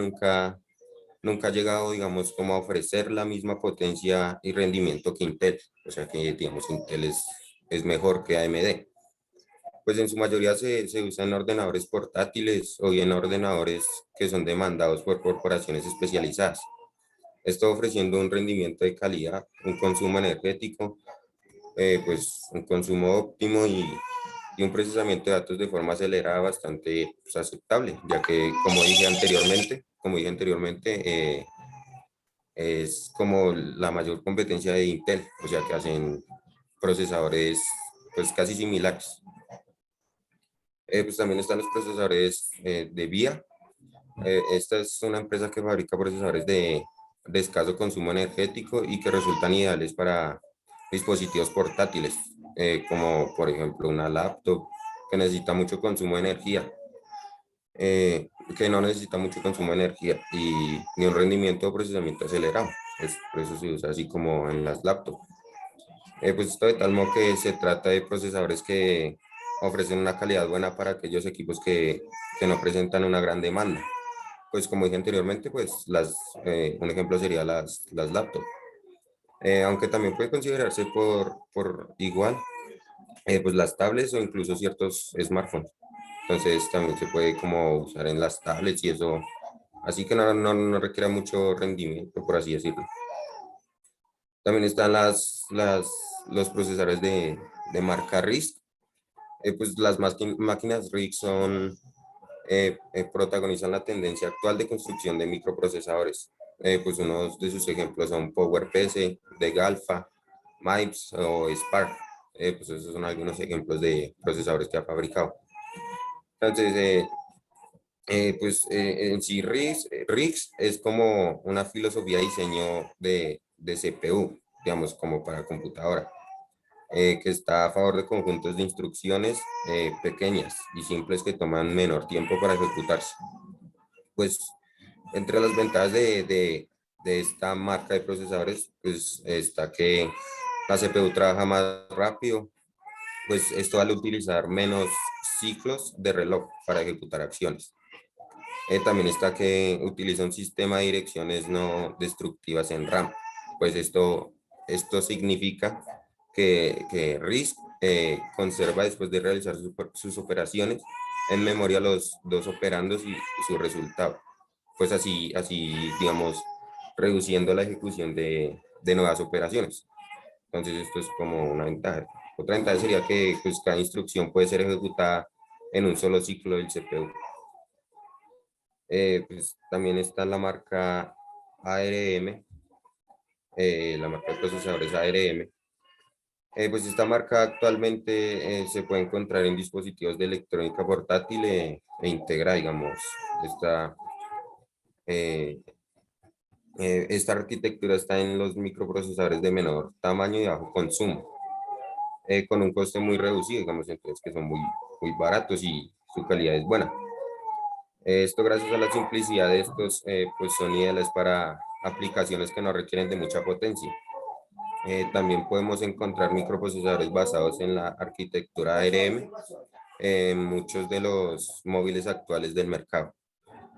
nunca ha llegado, digamos, como a ofrecer la misma potencia y rendimiento que Intel. O sea que, digamos, Intel es mejor que AMD. Pues en su mayoría se usan ordenadores portátiles o bien ordenadores que son demandados por corporaciones especializadas. Esto ofreciendo un rendimiento de calidad, un consumo energético, pues un consumo óptimo y un procesamiento de datos de forma acelerada bastante pues, aceptable, ya que como dije anteriormente, es como la mayor competencia de Intel, o sea que hacen procesadores pues casi similares. Pues también están los procesadores de VIA. Esta es una empresa que fabrica procesadores de escaso consumo energético y que resultan ideales para dispositivos portátiles, como por ejemplo una laptop que necesita mucho consumo de energía, que no necesita mucho consumo de energía y ni un rendimiento de procesamiento acelerado. Por eso se usa así como en las laptops. Pues esto de tal modo que se trata de procesadores que ofrecen una calidad buena para aquellos equipos que no presentan una gran demanda. Pues como dije anteriormente, pues un ejemplo sería las laptops. Aunque también puede considerarse por igual, pues las tablets o incluso ciertos smartphones. Entonces también se puede como usar en las tablets y eso, así que no requiere mucho rendimiento, por así decirlo. También están los procesadores de marca RISC. Pues las máquinas RISC protagonizan la tendencia actual de construcción de microprocesadores. Pues unos de sus ejemplos son PowerPC, de Alpha, MIPS o Spark. Pues esos son algunos ejemplos de procesadores que ha fabricado. Entonces, pues en sí RISC es como una filosofía de diseño de CPU, digamos, como para computadora, que está a favor de conjuntos de instrucciones pequeñas y simples que toman menor tiempo para ejecutarse. Pues entre las ventajas de esta marca de procesadores, pues está que la CPU trabaja más rápido, pues esto al utilizar menos ciclos de reloj para ejecutar acciones. También está que utiliza un sistema de direcciones no destructivas en RAM. Pues esto significa que RISC conserva después de realizar sus operaciones en memoria los dos operandos y su resultado. Pues así digamos, reduciendo la ejecución de nuevas operaciones. Entonces esto es como una ventaja. Otra ventaja sería que pues, cada instrucción puede ser ejecutada en un solo ciclo del CPU. Pues también está la marca ARM, la marca de procesadores ARM. Pues esta marca actualmente se puede encontrar en dispositivos de electrónica portátil e integra, digamos, esta arquitectura está en los microprocesadores de menor tamaño y bajo consumo, con un coste muy reducido, digamos, entonces que son muy baratos y su calidad es buena. Esto gracias a la simplicidad de estos, pues son ideales para aplicaciones que no requieren de mucha potencia. También podemos encontrar microprocesadores basados en la arquitectura ARM en muchos de los móviles actuales del mercado.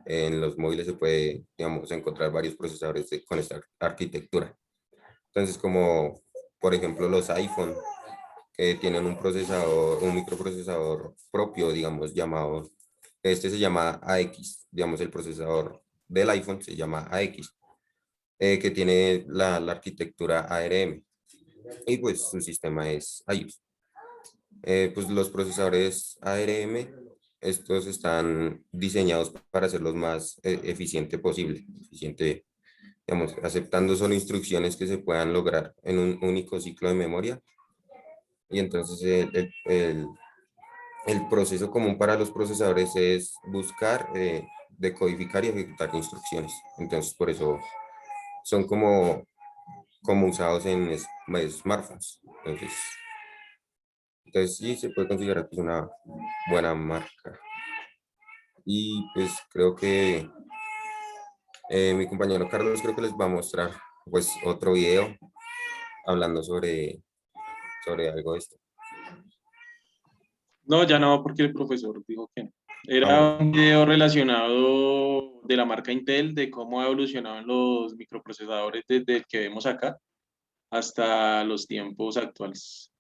En los móviles se puede, digamos, encontrar varios procesadores con esta arquitectura. Entonces, como por ejemplo los iPhone, que tienen un microprocesador propio, digamos, llamado, este se llama AX, digamos, el procesador del iPhone se llama AX. Que tiene la arquitectura ARM y pues su sistema es iOS. Pues los procesadores ARM, estos están diseñados para ser los más eficiente posible, eficiente digamos, aceptando solo instrucciones que se puedan lograr en un único ciclo de memoria. Y entonces el proceso común para los procesadores es buscar, decodificar y ejecutar instrucciones. Entonces, por eso son como usados en smartphones. Entonces sí, se puede considerar que es una buena marca. Y pues creo que mi compañero Carlos creo que les va a mostrar pues otro video hablando sobre algo de esto. No, ya no, porque el profesor dijo que no. Era Ah, un video relacionado de la marca Intel, de cómo ha evolucionado los microprocesadores desde el que vemos acá hasta los tiempos actuales.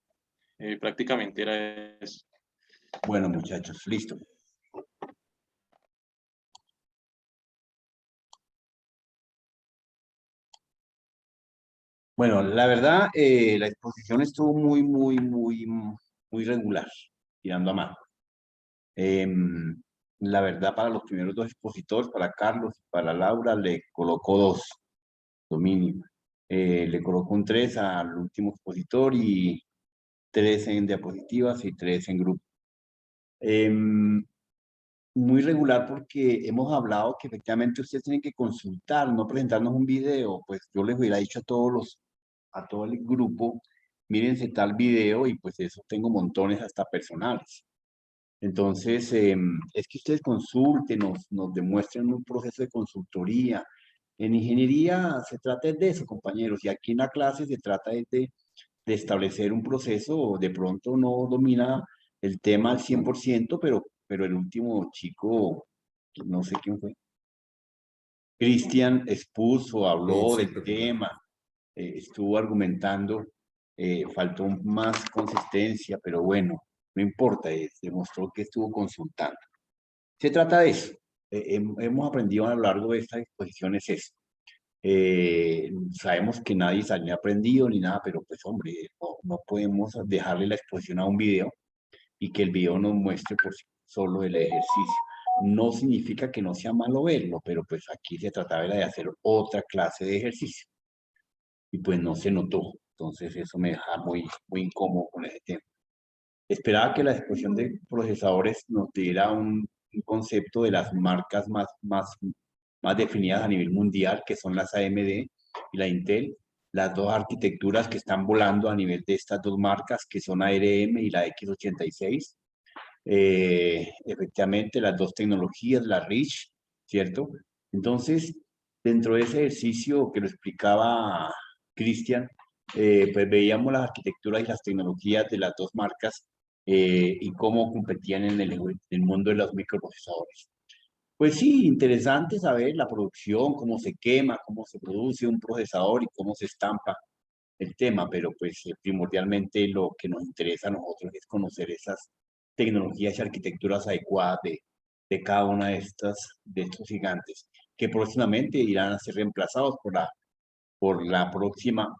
Prácticamente era eso. Bueno, muchachos, listo. Bueno, la verdad, la exposición estuvo muy regular, tirando a mal. La verdad, para los primeros dos expositores, para Carlos y para Laura, le colocó 2, lo mínimo. Le colocó un 3 al último expositor y 3 en diapositivas y 3 en grupo. Muy regular porque hemos hablado que efectivamente ustedes tienen que consultar, no presentarnos un video. Pues yo les hubiera dicho a todo el grupo, mírense tal video y pues eso tengo montones hasta personales. Entonces, es que ustedes consulten, nos demuestren un proceso de consultoría. En ingeniería se trata de eso, compañeros, y aquí en la clase se trata de establecer un proceso. De pronto no domina el tema al 100%, pero el último chico, no sé quién fue, Cristian expuso, habló sí, del tema, estuvo argumentando, faltó más consistencia, pero bueno, no importa, demostró que estuvo consultando. Se trata de eso. Hemos aprendido a lo largo de esta exposición es eso. Sabemos que nadie salió aprendido ni nada, pero pues hombre, no podemos dejarle la exposición a un video y que el video nos muestre por sí solo el ejercicio. No significa que no sea malo verlo, pero pues aquí se trataba de hacer otra clase de ejercicio y pues no se notó. Entonces eso me deja muy incómodo con ese tema. Esperaba que la exposición de procesadores nos diera un concepto de las marcas más definidas a nivel mundial, que son las AMD y la Intel, las dos arquitecturas que están volando a nivel de estas dos marcas, que son ARM y la x86. Efectivamente, las dos tecnologías, la RISC, ¿cierto? Entonces, dentro de ese ejercicio que lo explicaba Cristian, pues veíamos las arquitecturas y las tecnologías de las dos marcas y cómo competían en el mundo de los microprocesadores. Pues sí, interesante saber la producción, cómo se quema, cómo se produce un procesador y cómo se estampa el tema, pero pues primordialmente lo que nos interesa a nosotros es conocer esas tecnologías y arquitecturas adecuadas de cada una de estos gigantes, que próximamente irán a ser reemplazados por la próxima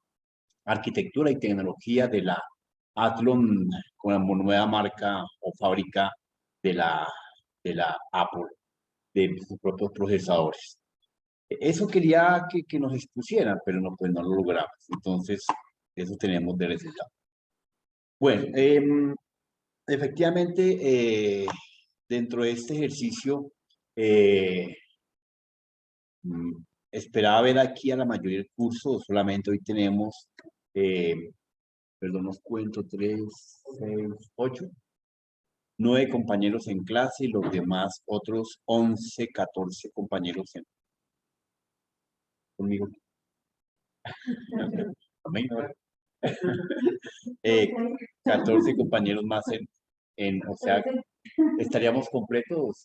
arquitectura y tecnología de la Athlon con la nueva marca o fábrica de la Apple, de sus propios procesadores. Eso quería que nos expusieran, pero no, pues no lo logramos. Entonces, eso tenemos de resultado. Bueno, efectivamente, dentro de este ejercicio, esperaba ver aquí a la mayoría del curso, solamente hoy tenemos, perdón, os cuento, 3, 6, 8, 9 compañeros en clase y los demás otros 11, 14 compañeros conmigo. 14 compañeros más o sea, ¿estaríamos completos,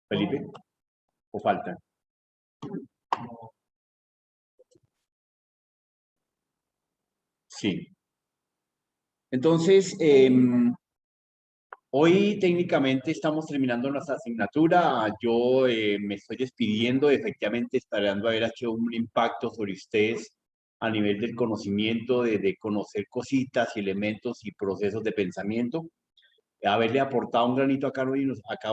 Felipe? ¿O faltan? Sí. Entonces, hoy técnicamente estamos terminando nuestra asignatura. Yo me estoy despidiendo, efectivamente esperando haber hecho un impacto sobre ustedes a nivel del conocimiento, de conocer cositas y elementos y procesos de pensamiento. Haberle aportado un granito a cada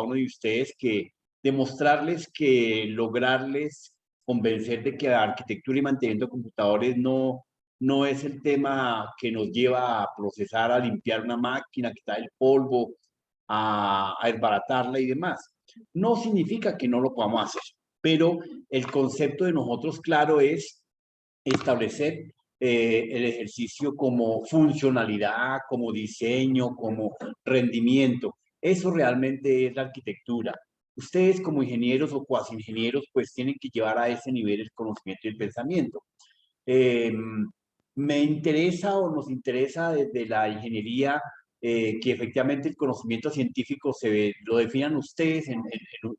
uno de ustedes, que demostrarles que lograrles convencer de que arquitectura y mantenimiento de computadores no es el tema que nos lleva a procesar, a limpiar una máquina, quitar el polvo, a desbaratarla y demás. No significa que no lo podamos hacer, pero el concepto de nosotros, claro, es establecer el ejercicio como funcionalidad, como diseño, como rendimiento. Eso realmente es la arquitectura. Ustedes como ingenieros o cuasi ingenieros pues tienen que llevar a ese nivel el conocimiento y el pensamiento. Me interesa o nos interesa desde la ingeniería que efectivamente el conocimiento científico lo definan ustedes,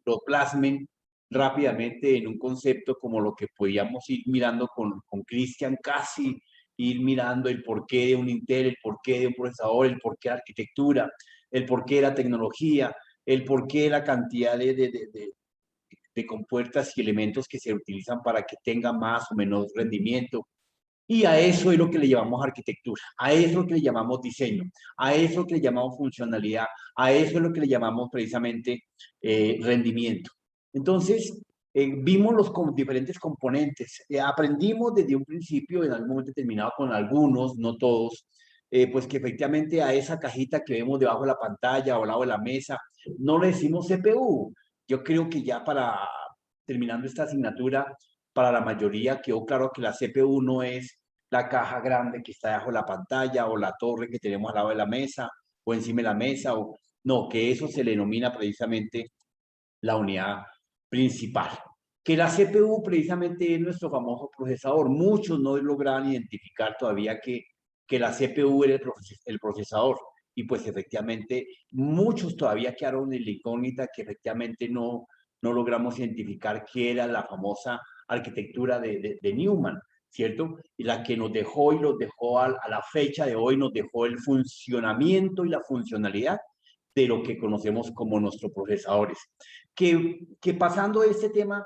lo plasmen rápidamente en un concepto como lo que podíamos ir mirando con Cristian, casi ir mirando el porqué de un Intel, el porqué de un procesador, el porqué de la arquitectura, el porqué de la tecnología, el porqué de la cantidad de compuertas y elementos que se utilizan para que tenga más o menos rendimiento. Y a eso es lo que le llamamos arquitectura, a eso es lo que le llamamos diseño, a eso es lo que le llamamos funcionalidad, a eso es lo que le llamamos precisamente rendimiento. Entonces, vimos los diferentes componentes, aprendimos desde un principio, en algún momento determinado con algunos, no todos, pues que efectivamente a esa cajita que vemos debajo de la pantalla o al lado de la mesa, no le decimos CPU. Yo creo que ya terminando esta asignatura, para la mayoría quedó claro que la CPU no es la caja grande que está debajo de la pantalla o la torre que tenemos al lado de la mesa o encima de la mesa, no, que eso se le denomina precisamente la unidad principal. Que la CPU precisamente es nuestro famoso procesador. Muchos no lograban identificar todavía que la CPU era el procesador. Y pues efectivamente muchos todavía quedaron en la incógnita que efectivamente no logramos identificar qué era la famosa arquitectura de Newman, ¿cierto? Y la que nos dejó y nos dejó a la fecha de hoy, nos dejó el funcionamiento y la funcionalidad de lo que conocemos como nuestros procesadores. Que pasando este tema,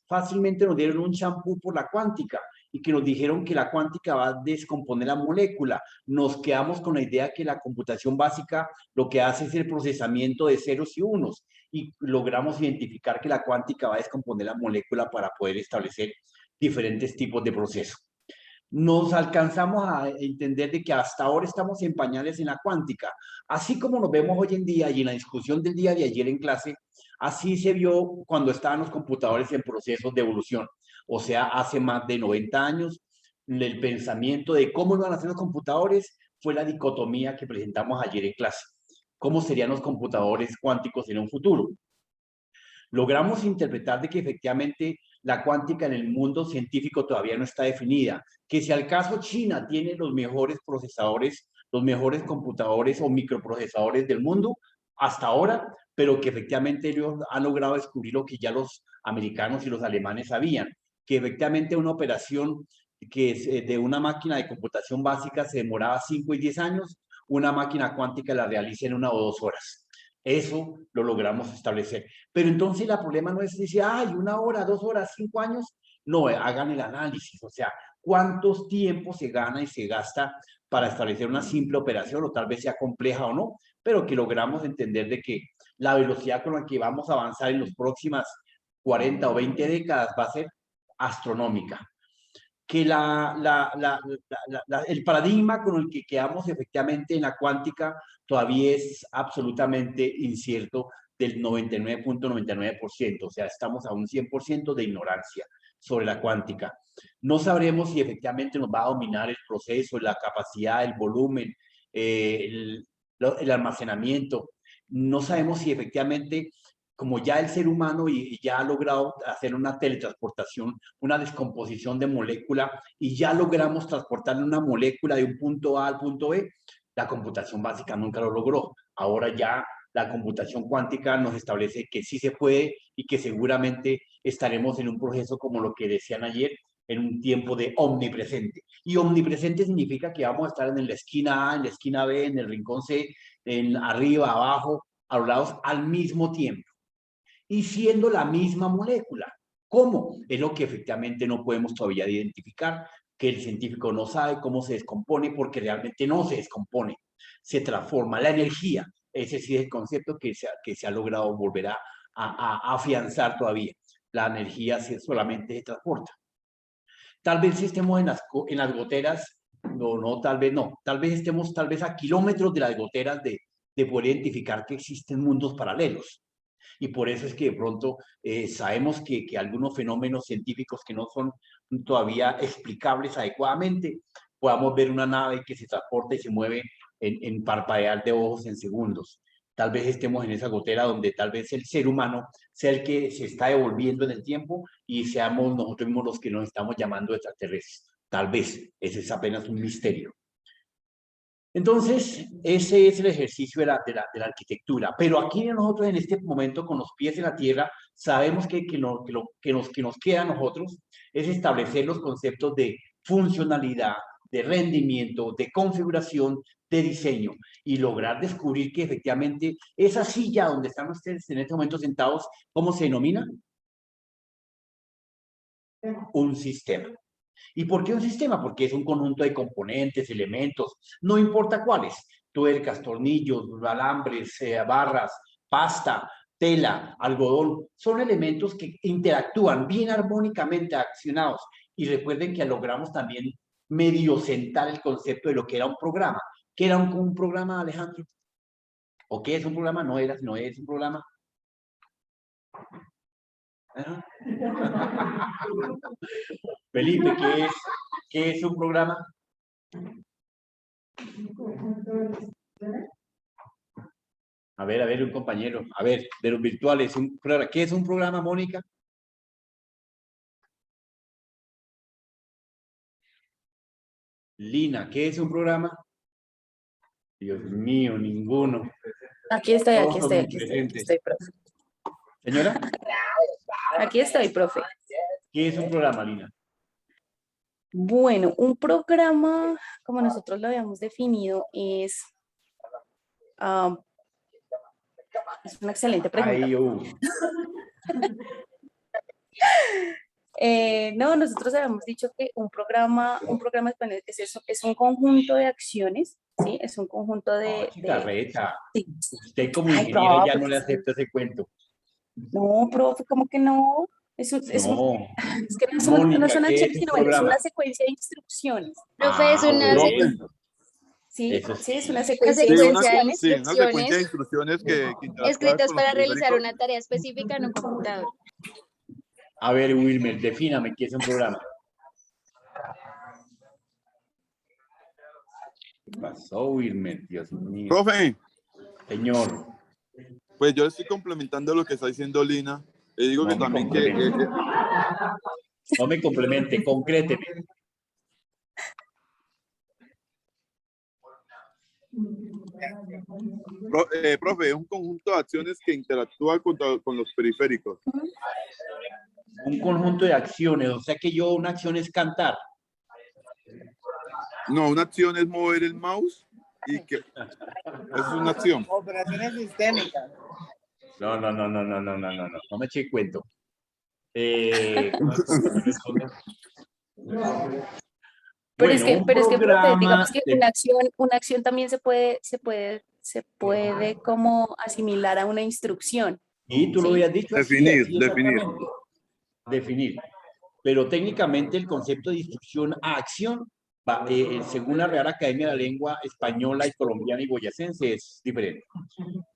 fácilmente nos dieron un champú por la cuántica y que nos dijeron que la cuántica va a descomponer la molécula. Nos quedamos con la idea que la computación básica lo que hace es el procesamiento de ceros y unos y logramos identificar que la cuántica va a descomponer la molécula para poder establecer diferentes tipos de procesos. Nos alcanzamos a entender de que hasta ahora estamos en pañales en la cuántica. Así como nos vemos hoy en día y en la discusión del día de ayer en clase, así se vio cuando estaban los computadores en procesos de evolución. O sea, hace más de 90 años, el pensamiento de cómo iban a ser los computadores fue la dicotomía que presentamos ayer en clase. ¿Cómo serían los computadores cuánticos en un futuro? Logramos interpretar de que efectivamente la cuántica en el mundo científico todavía no está definida, que si al caso China tiene los mejores procesadores, los mejores computadores o microprocesadores del mundo hasta ahora, pero que efectivamente ellos han logrado descubrir lo que ya los americanos y los alemanes sabían, que efectivamente una operación que es de una máquina de computación básica se demoraba 5 y 10 años, una máquina cuántica la realiza en 1 o 2 horas. Eso lo logramos establecer. Pero entonces el problema no es decir, ay, 1 hora, 2 horas, 5 años. No, hagan el análisis, o sea, cuántos tiempos se gana y se gasta para establecer una simple operación, o tal vez sea compleja o no, pero que logramos entender de que la velocidad con la que vamos a avanzar en las próximas 40 o 20 décadas va a ser astronómica. Que el paradigma con el que quedamos efectivamente en la cuántica todavía es absolutamente incierto del 99.99%, o sea, estamos a un 100% de ignorancia sobre la cuántica. No sabremos si efectivamente nos va a dominar el proceso, la capacidad, el volumen, el almacenamiento. No sabemos si efectivamente, como ya el ser humano y ya ha logrado hacer una teletransportación, una descomposición de molécula, y ya logramos transportar una molécula de un punto A al punto B, la computación básica nunca lo logró. Ahora ya la computación cuántica nos establece que sí se puede y que seguramente estaremos en un proceso como lo que decían ayer, en un tiempo de omnipresente. Y omnipresente significa que vamos a estar en la esquina A, en la esquina B, en el rincón C, en arriba, abajo, a los lados, al mismo tiempo. Y siendo la misma molécula. ¿Cómo? Es lo que efectivamente no podemos todavía identificar, que el científico no sabe cómo se descompone, porque realmente no se descompone, se transforma. La energía, ese sí es el concepto que se ha logrado volver a afianzar todavía. la energía solamente se transporta. Tal vez estemos en las goteras, tal vez estemos a kilómetros de las goteras de poder identificar que existen mundos paralelos. Y por eso es que de pronto sabemos que algunos fenómenos científicos que no son todavía explicables adecuadamente, podamos ver una nave que se transporta y se mueve en parpadear de ojos en segundos. Tal vez estemos en esa gotera donde tal vez el ser humano sea el que se está devolviendo en el tiempo y seamos nosotros mismos los que nos estamos llamando extraterrestres. Tal vez, ese es apenas un misterio. Entonces, ese es el ejercicio de la arquitectura. Pero aquí nosotros en este momento, con los pies en la tierra, sabemos que nos queda a nosotros es establecer los conceptos de funcionalidad, de rendimiento, de configuración, de diseño y lograr descubrir que efectivamente esa silla donde están ustedes en este momento sentados, ¿cómo se denomina? Un sistema. ¿Y por qué un sistema? Porque es un conjunto de componentes, elementos, no importa cuáles, tuercas, tornillos, alambres, barras, pasta, tela, algodón, son elementos que interactúan bien armónicamente accionados. Y recuerden que logramos también medio sentar el concepto de lo que era un programa. ¿Qué era un programa, Alejandro? ¿O qué es un programa? No es un programa. Felipe, ¿qué es un programa? A ver, un compañero. A ver, de los virtuales, ¿qué es un programa, Mónica? Lina, ¿qué es un programa? Dios mío, ninguno. Aquí estoy, profe. ¿Señora? Aquí estoy, profe. ¿Qué es un programa, Lina? Bueno, un programa, como nosotros lo habíamos definido, es una excelente pregunta. No, nosotros habíamos dicho que un programa es un conjunto de acciones, ¿sí? Es un conjunto de... Sí. Usted como ingeniero ya no le acepta ese cuento. No, profe, ¿cómo que no? Es que no son acciones, sino es una secuencia de instrucciones. Profe, es una... Sí, es una secuencia de instrucciones que escritas para realizar una tarea específica en un computador. A ver, Wilmer, defíname qué es un programa. ¿Qué pasó, Wilmer? Dios mío. Profe. Señor. Pues yo estoy complementando lo que está diciendo Lina. Le digo que también que... No me complemente, concréteme. Profe, es un conjunto de acciones que interactúa con los periféricos. Un conjunto de acciones, o sea que una acción es cantar. No, una acción es mover el mouse y que es una acción. Operaciones sistémicas. No me eche cuento. Pero es que, profe, digamos que una acción también se puede como asimilar a una instrucción. Y tú lo habías dicho. Definir. Pero técnicamente el concepto de instrucción a acción, según la Real Academia de la Lengua Española y Colombiana y Boyacense, es diferente.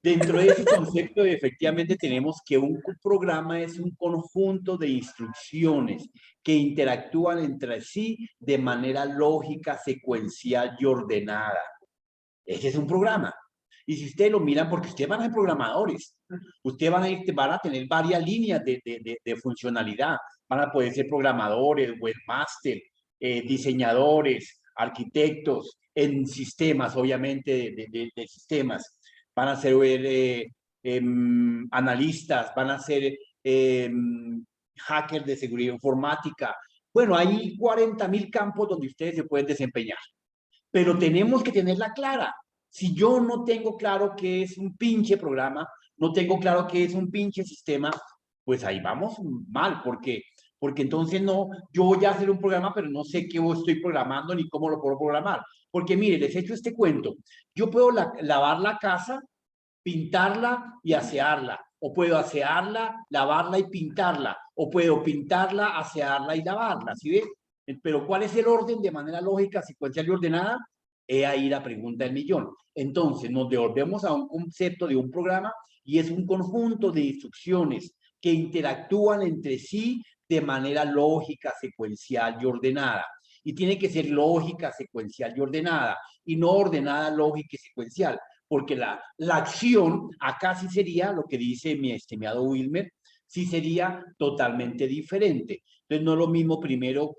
Dentro de ese concepto, efectivamente, tenemos que un programa es un conjunto de instrucciones que interactúan entre sí de manera lógica, secuencial y ordenada. Ese es un programa. Y si ustedes lo miran, porque ustedes van a ser programadores, ustedes van a tener varias líneas de funcionalidad. Van a poder ser programadores, webmaster, diseñadores, arquitectos, en sistemas, obviamente, de sistemas. Van a ser analistas, van a ser hackers de seguridad informática. Bueno, hay 40.000 campos donde ustedes se pueden desempeñar. Pero tenemos que tenerla clara. Si yo no tengo claro qué es un pinche programa, no tengo claro qué es un pinche sistema, pues ahí vamos mal, porque entonces yo voy a hacer un programa, pero no sé qué estoy programando ni cómo lo puedo programar. Porque mire, les he hecho este cuento. Yo puedo lavar la casa, pintarla y asearla, o puedo asearla, lavarla y pintarla, o puedo pintarla, asearla y lavarla, ¿sí ves? Pero ¿cuál es el orden de manera lógica, secuencial y ordenada? He ahí la pregunta del millón. Entonces nos devolvemos a un concepto de un programa y es un conjunto de instrucciones que interactúan entre sí de manera lógica, secuencial y ordenada. Y tiene que ser lógica, secuencial y ordenada, y no ordenada, lógica y secuencial, porque la acción acá sí sería lo que dice mi estimado Wilmer, sí sería totalmente diferente. Entonces no es lo mismo primero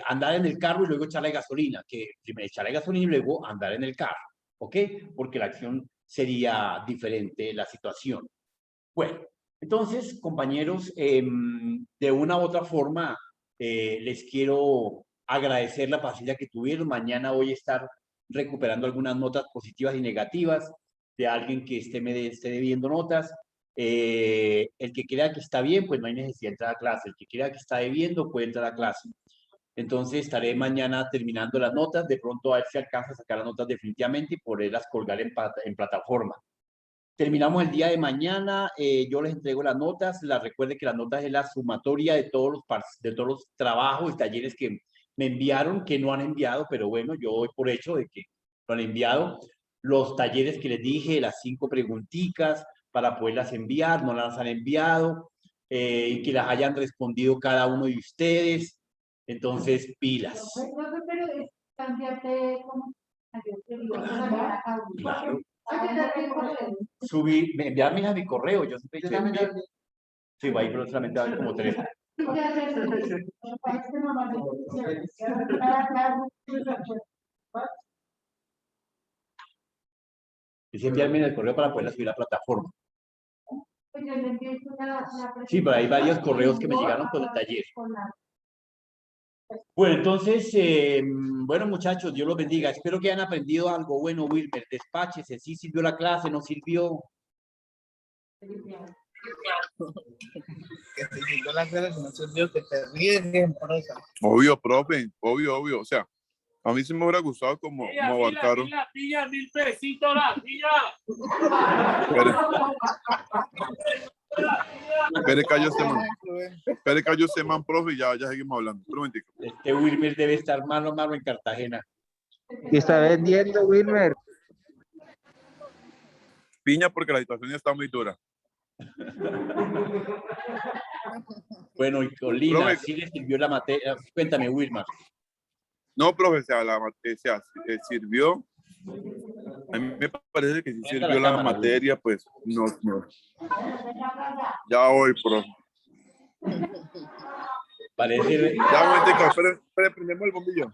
andar en el carro y luego echarle gasolina, que primero echarle gasolina y luego andar en el carro, ¿ok? Porque la acción sería diferente, la situación. Bueno, entonces, compañeros, de una u otra forma, les quiero agradecer la paciencia que tuvieron. Mañana voy a estar recuperando algunas notas positivas y negativas de alguien que esté debiendo notas. El que crea que está bien, pues no hay necesidad de entrar a clase. El que crea que está debiendo, puede entrar a clase. Entonces estaré mañana terminando las notas, de pronto a ver si alcanza a sacar las notas definitivamente y poderlas colgar en plataforma. Terminamos el día de mañana, yo les entrego las notas, recuerde que las notas es la sumatoria de todos los trabajos y talleres que me enviaron, que no han enviado, pero bueno, yo doy por hecho de que lo han enviado. Los talleres que les dije, las 5 preguntitas para poderlas enviar, no las han enviado, y que las hayan respondido cada uno de ustedes. Entonces, pilas. Claro. Enviarme a mi correo, yo siempre he dicho, sí, va a ir solamente a ver como 3. Dice enviarme en el correo para poderla subir a la plataforma. Sí, pero hay varios correos que me llegaron con el taller. Bueno, entonces, bueno, muchachos, Dios los bendiga. Espero que hayan aprendido algo. Bueno, Wilmer, despáchese. ¿Sí sirvió la clase? ¿No sirvió? Que se sirvió la clase, no sirvió, que te ríes bien, profe. Obvio, profe, obvio. O sea, a mí sí me hubiera gustado como abarcaron. Pilla, 1000 pesitos la pilla. Espere, cayó este man, profe, y ya seguimos hablando. Prometico. Este Wilmer debe estar malo en Cartagena. ¿Qué está vendiendo, Wilmer? Piña, porque la situación ya está muy dura. Bueno, y Colina, ¿sí le sirvió la materia? Cuéntame, Wilmer. No, profe, o sea, sirvió. A mí me parece que sí sirvió la materia, pues no. Ya voy, profe. Parece... Ya, espere, prendemos el bombillo.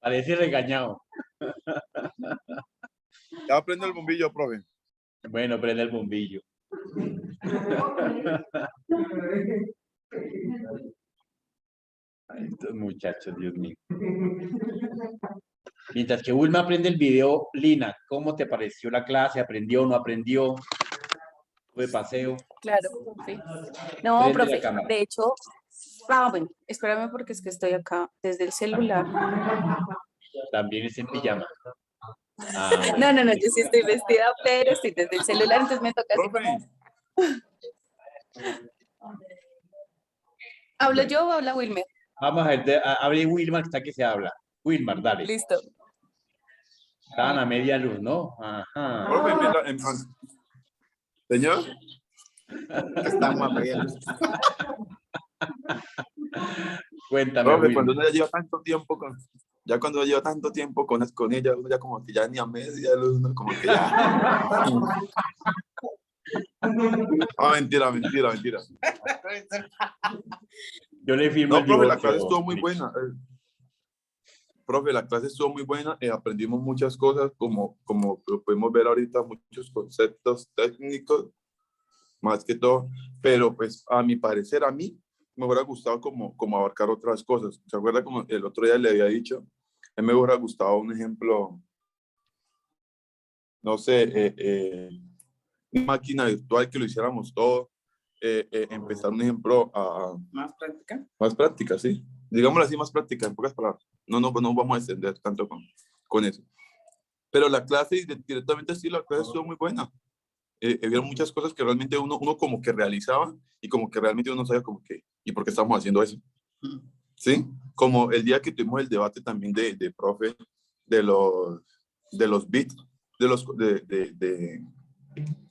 Parece regañado. Ya prende el bombillo, profe. Bueno, prende el bombillo. Estos muchachos, Dios mío. Mientras que Wilma aprende el video, Lina, ¿cómo te pareció la clase? ¿Aprendió o no aprendió? ¿Fue de paseo? Claro, profe. No, profe, de hecho, bueno, espérame porque es que estoy acá desde el celular. También es en pijama. No, yo sí estoy vestida, pero estoy desde el celular, entonces me toca así como... ¿Hablo yo o habla Wilmer? Vamos a ver, hable Wilmar, está que se habla. Wilmar, dale. Listo. Estaban a media luz, ¿no? Ajá. Señor. Estamos a media luz. Cuéntame, profe, cuando uno ya lleva tanto tiempo con ella, uno ya como que ya ni a media luz, ¿no? Como que ya... mentira. Yo le firmo el profe, divorcio. la clase estuvo muy buena. Profe, la clase estuvo muy buena. Aprendimos muchas cosas, como lo podemos ver ahorita, muchos conceptos técnicos, más que todo. Pero, pues, a mi parecer, a mí me hubiera gustado como abarcar otras cosas. ¿Se acuerda como el otro día le había dicho? A mí me hubiera gustado un ejemplo, no sé, una máquina virtual que lo hiciéramos todo. Empezar un ejemplo a... ¿Más práctica? Más práctica, sí. Digámoslo así, más práctica, en pocas palabras. No vamos a extender tanto con eso. Pero la clase, directamente sí, la clase estuvo muy buena. Había muchas cosas que realmente uno como que realizaba y como que realmente uno sabía como que, ¿y por qué estamos haciendo eso? ¿Sí? Como el día que tuvimos el debate también de profe, de los bits,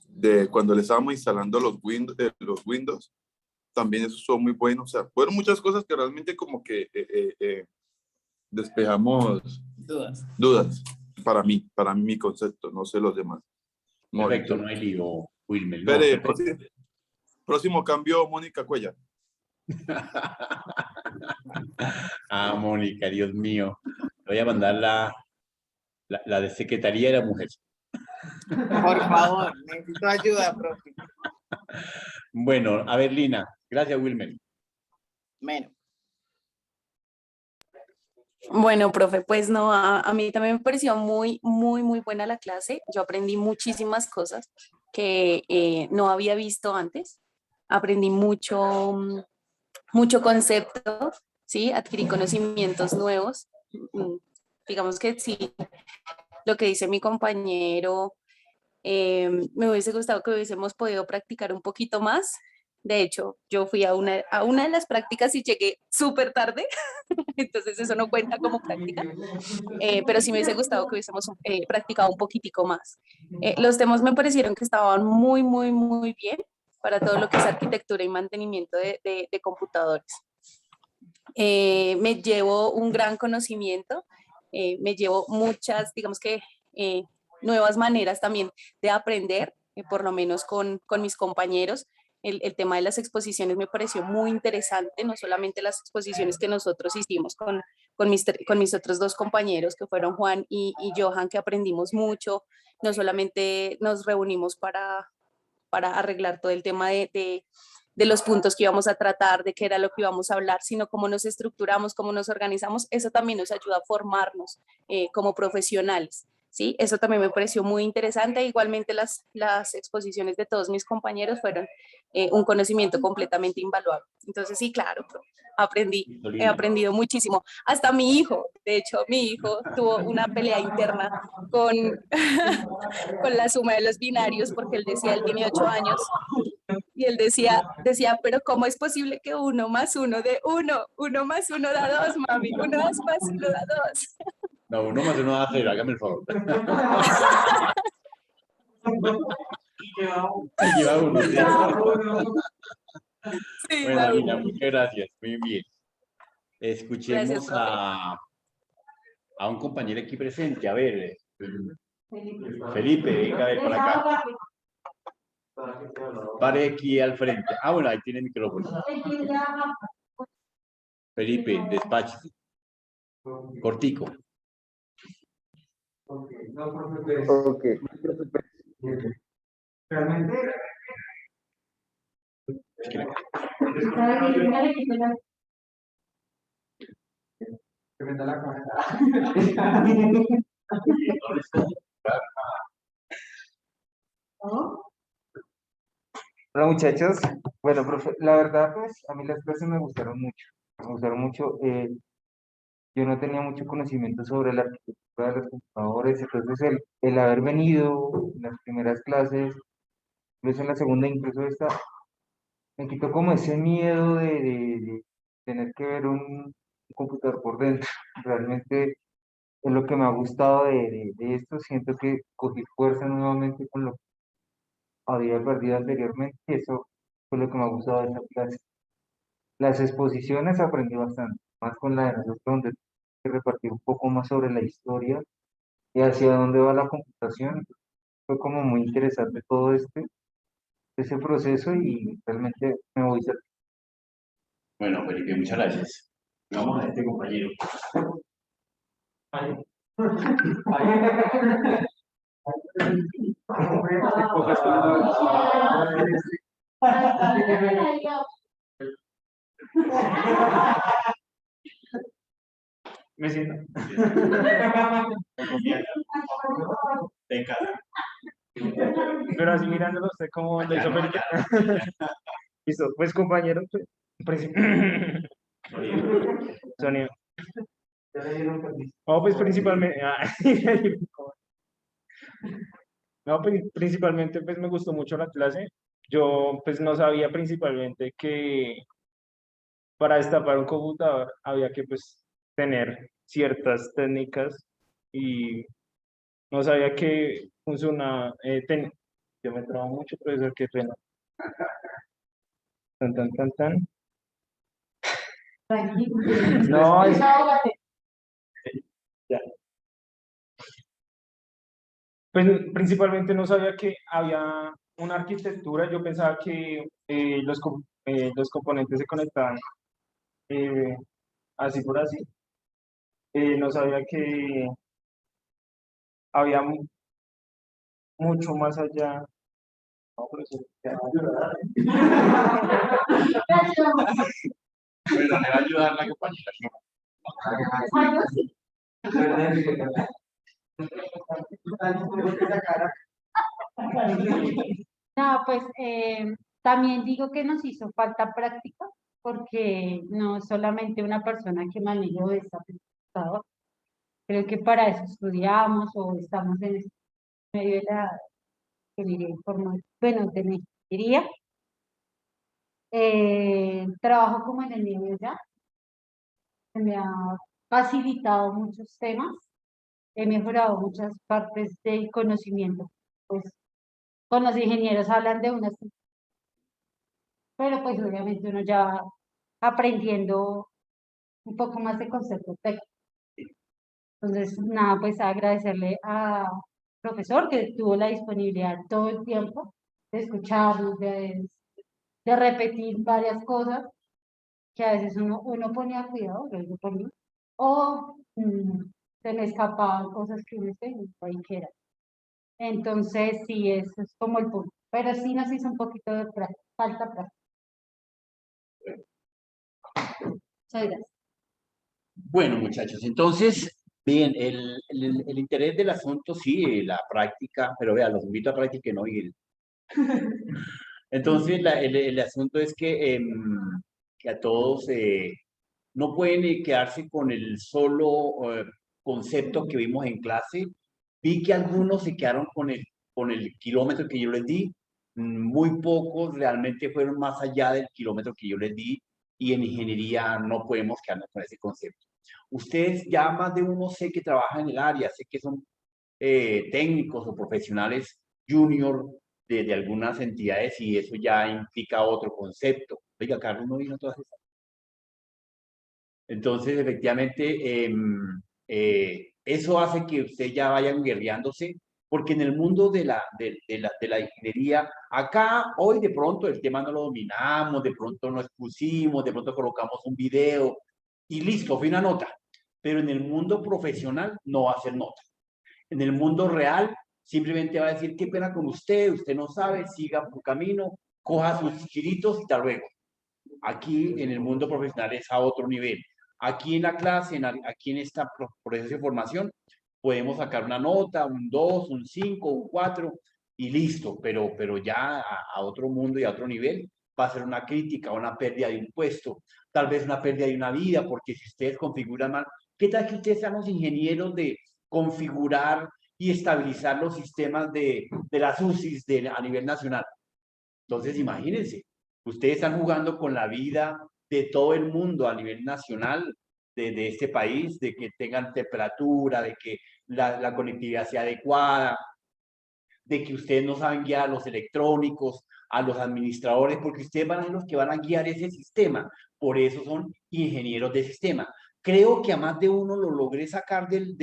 de cuando le estábamos instalando los Windows, también eso estuvo muy bueno. O sea, fueron muchas cosas que realmente como que despejamos dudas para mí, mi concepto, no sé los demás. Perfecto, no hay lío, Wilmer. No, Espere, próximo cambio, Mónica Cuellar. Ah, Mónica, Dios mío. Voy a mandar la de Secretaría de la Mujer. Por favor, necesito ayuda, profe. Bueno, a ver, Lina. Gracias, Wilmer. Menos. Bueno, profe, pues no, a mí también me pareció muy buena la clase. Yo aprendí muchísimas cosas que no había visto antes. Aprendí mucho concepto, ¿sí? Adquirí conocimientos nuevos. Digamos que sí, lo que dice mi compañero, me hubiese gustado que hubiésemos podido practicar un poquito más. De hecho, yo fui a una de las prácticas y llegué súper tarde, entonces eso no cuenta como práctica, pero sí me hubiese gustado que hubiésemos practicado un poquitico más. Los temas me parecieron que estaban muy bien para todo lo que es arquitectura y mantenimiento de computadores. Me llevo un gran conocimiento, me llevo muchas, digamos que, nuevas maneras también de aprender, por lo menos con mis compañeros. El tema de las exposiciones me pareció muy interesante, no solamente las exposiciones que nosotros hicimos con mis otros dos compañeros, que fueron Juan y Johan, que aprendimos mucho. No solamente nos reunimos para arreglar todo el tema de los puntos que íbamos a tratar, de qué era lo que íbamos a hablar, sino cómo nos estructuramos, cómo nos organizamos. Eso también nos ayuda a formarnos como profesionales, ¿sí? Eso también me pareció muy interesante. Igualmente las exposiciones de todos mis compañeros fueron un conocimiento completamente invaluable. Entonces sí, claro, he aprendido muchísimo. Hasta mi hijo, de hecho, mi hijo tuvo una pelea interna con, con la suma de los binarios, porque él decía, él tiene 8 años, y él decía, pero ¿cómo es posible que 1 más 1 de 1, 1 más 1 da 2, mami? 1 más 1 da 2. No, 1 más 1 da 0, hágame el favor. Lleva uno, ¿sí? Sí, bueno, Lina, muchas gracias. Muy bien. Escuchemos a un compañero aquí presente. A ver, Felipe, venga a ver para acá. Pare aquí al frente. Ah, bueno, ahí tiene el micrófono. Felipe, despáchese. Cortico. Ok. Realmente. Hola muchachos, bueno, profe, la verdad pues a mí las clases me gustaron mucho, yo no tenía mucho conocimiento sobre la arquitectura de los computadores, entonces el haber venido en las primeras clases, incluso en la segunda, incluso esta, me quitó como ese miedo de tener que ver un computador por dentro, realmente es lo que me ha gustado de esto, siento que cogí fuerza nuevamente con lo que había perdido anteriormente, y eso fue lo que me ha gustado de esta clase. Las exposiciones aprendí bastante, más con la de nosotros, donde tuve que repartir un poco más sobre la historia y hacia dónde va la computación. Fue como muy interesante todo ese proceso y realmente me voy a... Bueno, Felipe, muchas gracias. Vamos a este compañero. Me siento. Pero así mirándolo, usted como lo hizo Felipe. Listo, pues compañero, sonido. No, pues principalmente, no, pues, principalmente pues me gustó mucho la clase. Yo pues no sabía principalmente que para destapar un computador había que pues tener ciertas técnicas y no sabía que funcionaba. Yo me trabo mucho, profesor, qué pena. Tan, tan, tan, tan. No, ya. Pues principalmente no sabía que había una arquitectura. Yo pensaba que los componentes se conectaban así por así. No sabía que había mucho más allá. No, profesor, ya. Bueno, me va a ayudar la compañera. No, pues también digo que nos hizo falta práctica, porque no solamente una persona que manejó esta computadora. Creo que para eso estudiamos o estamos en este medio de la ingeniería informática, bueno, de la ingeniería. Trabajo como ingeniero ya, me ha facilitado muchos temas, he mejorado muchas partes del conocimiento. Pues con los ingenieros hablan de unas, pero pues obviamente uno ya va aprendiendo un poco más de conceptos técnicos. Entonces, nada, pues agradecerle al profesor que tuvo la disponibilidad todo el tiempo de escucharnos, de repetir varias cosas que a veces uno ponía cuidado, yo ponía, o se me escapaban cosas que uno decía, ahí que era. Entonces, sí, eso es como el punto. Pero sí nos hizo un poquito de falta práctica. Muchas gracias. Bueno, muchachos, entonces, bien, el interés del asunto, sí, la práctica, pero vea, los invito a practicar, ¿no? Entonces, el asunto es que a todos no pueden quedarse con el solo concepto que vimos en clase. Vi que algunos se quedaron con el kilómetro que yo les di. Muy pocos realmente fueron más allá del kilómetro que yo les di. Y en ingeniería no podemos quedarnos con ese concepto. Ustedes ya más de uno sé que trabajan en el área, sé que son técnicos o profesionales junior de algunas entidades y eso ya implica otro concepto. Oiga, Carlos no vino todas esas. Entonces, efectivamente, eso hace que ustedes ya vayan guerreándose, porque en el mundo de la ingeniería, acá hoy de pronto el tema no lo dominamos, de pronto no expusimos, de pronto colocamos un video y listo, fue una nota. Pero en el mundo profesional no va a ser nota. En el mundo real, simplemente va a decir, qué pena con usted no sabe, siga por camino, coja sus chiritos y hasta luego. Aquí en el mundo profesional es a otro nivel. Aquí en la clase, aquí en este proceso de formación, podemos sacar una nota, un 2, un 5, un 4 y listo, pero ya a otro mundo y a otro nivel va a ser una crítica, una pérdida de un puesto, tal vez una pérdida de una vida, porque si ustedes configuran mal, ¿qué tal que ustedes sean los ingenieros de configurar y estabilizar los sistemas de las UCIs a nivel nacional? Entonces, imagínense, ustedes están jugando con la vida de todo el mundo a nivel nacional de este país, de que tengan temperatura, de que la conectividad sea adecuada, de que ustedes no saben guiar a los electrónicos, a los administradores, porque ustedes van a ser los que van a guiar ese sistema. Por eso son ingenieros de sistema. Creo que a más de uno lo logré sacar del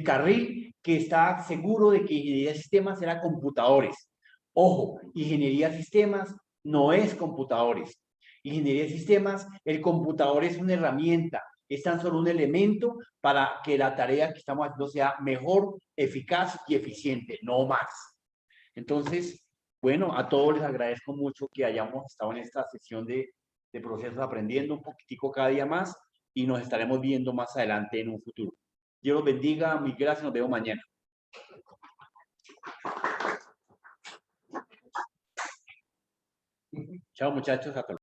carril, que está seguro de que ingeniería de sistemas era computadores. Ojo, ingeniería de sistemas no es computadores. Ingeniería de sistemas, el computador es una herramienta, es tan solo un elemento para que la tarea que estamos haciendo sea mejor, eficaz y eficiente, no más. Entonces, bueno, a todos les agradezco mucho que hayamos estado en esta sesión de procesos aprendiendo un poquitico cada día más y nos estaremos viendo más adelante en un futuro. Dios los bendiga, mil gracias, nos vemos mañana. Chao muchachos, hasta luego.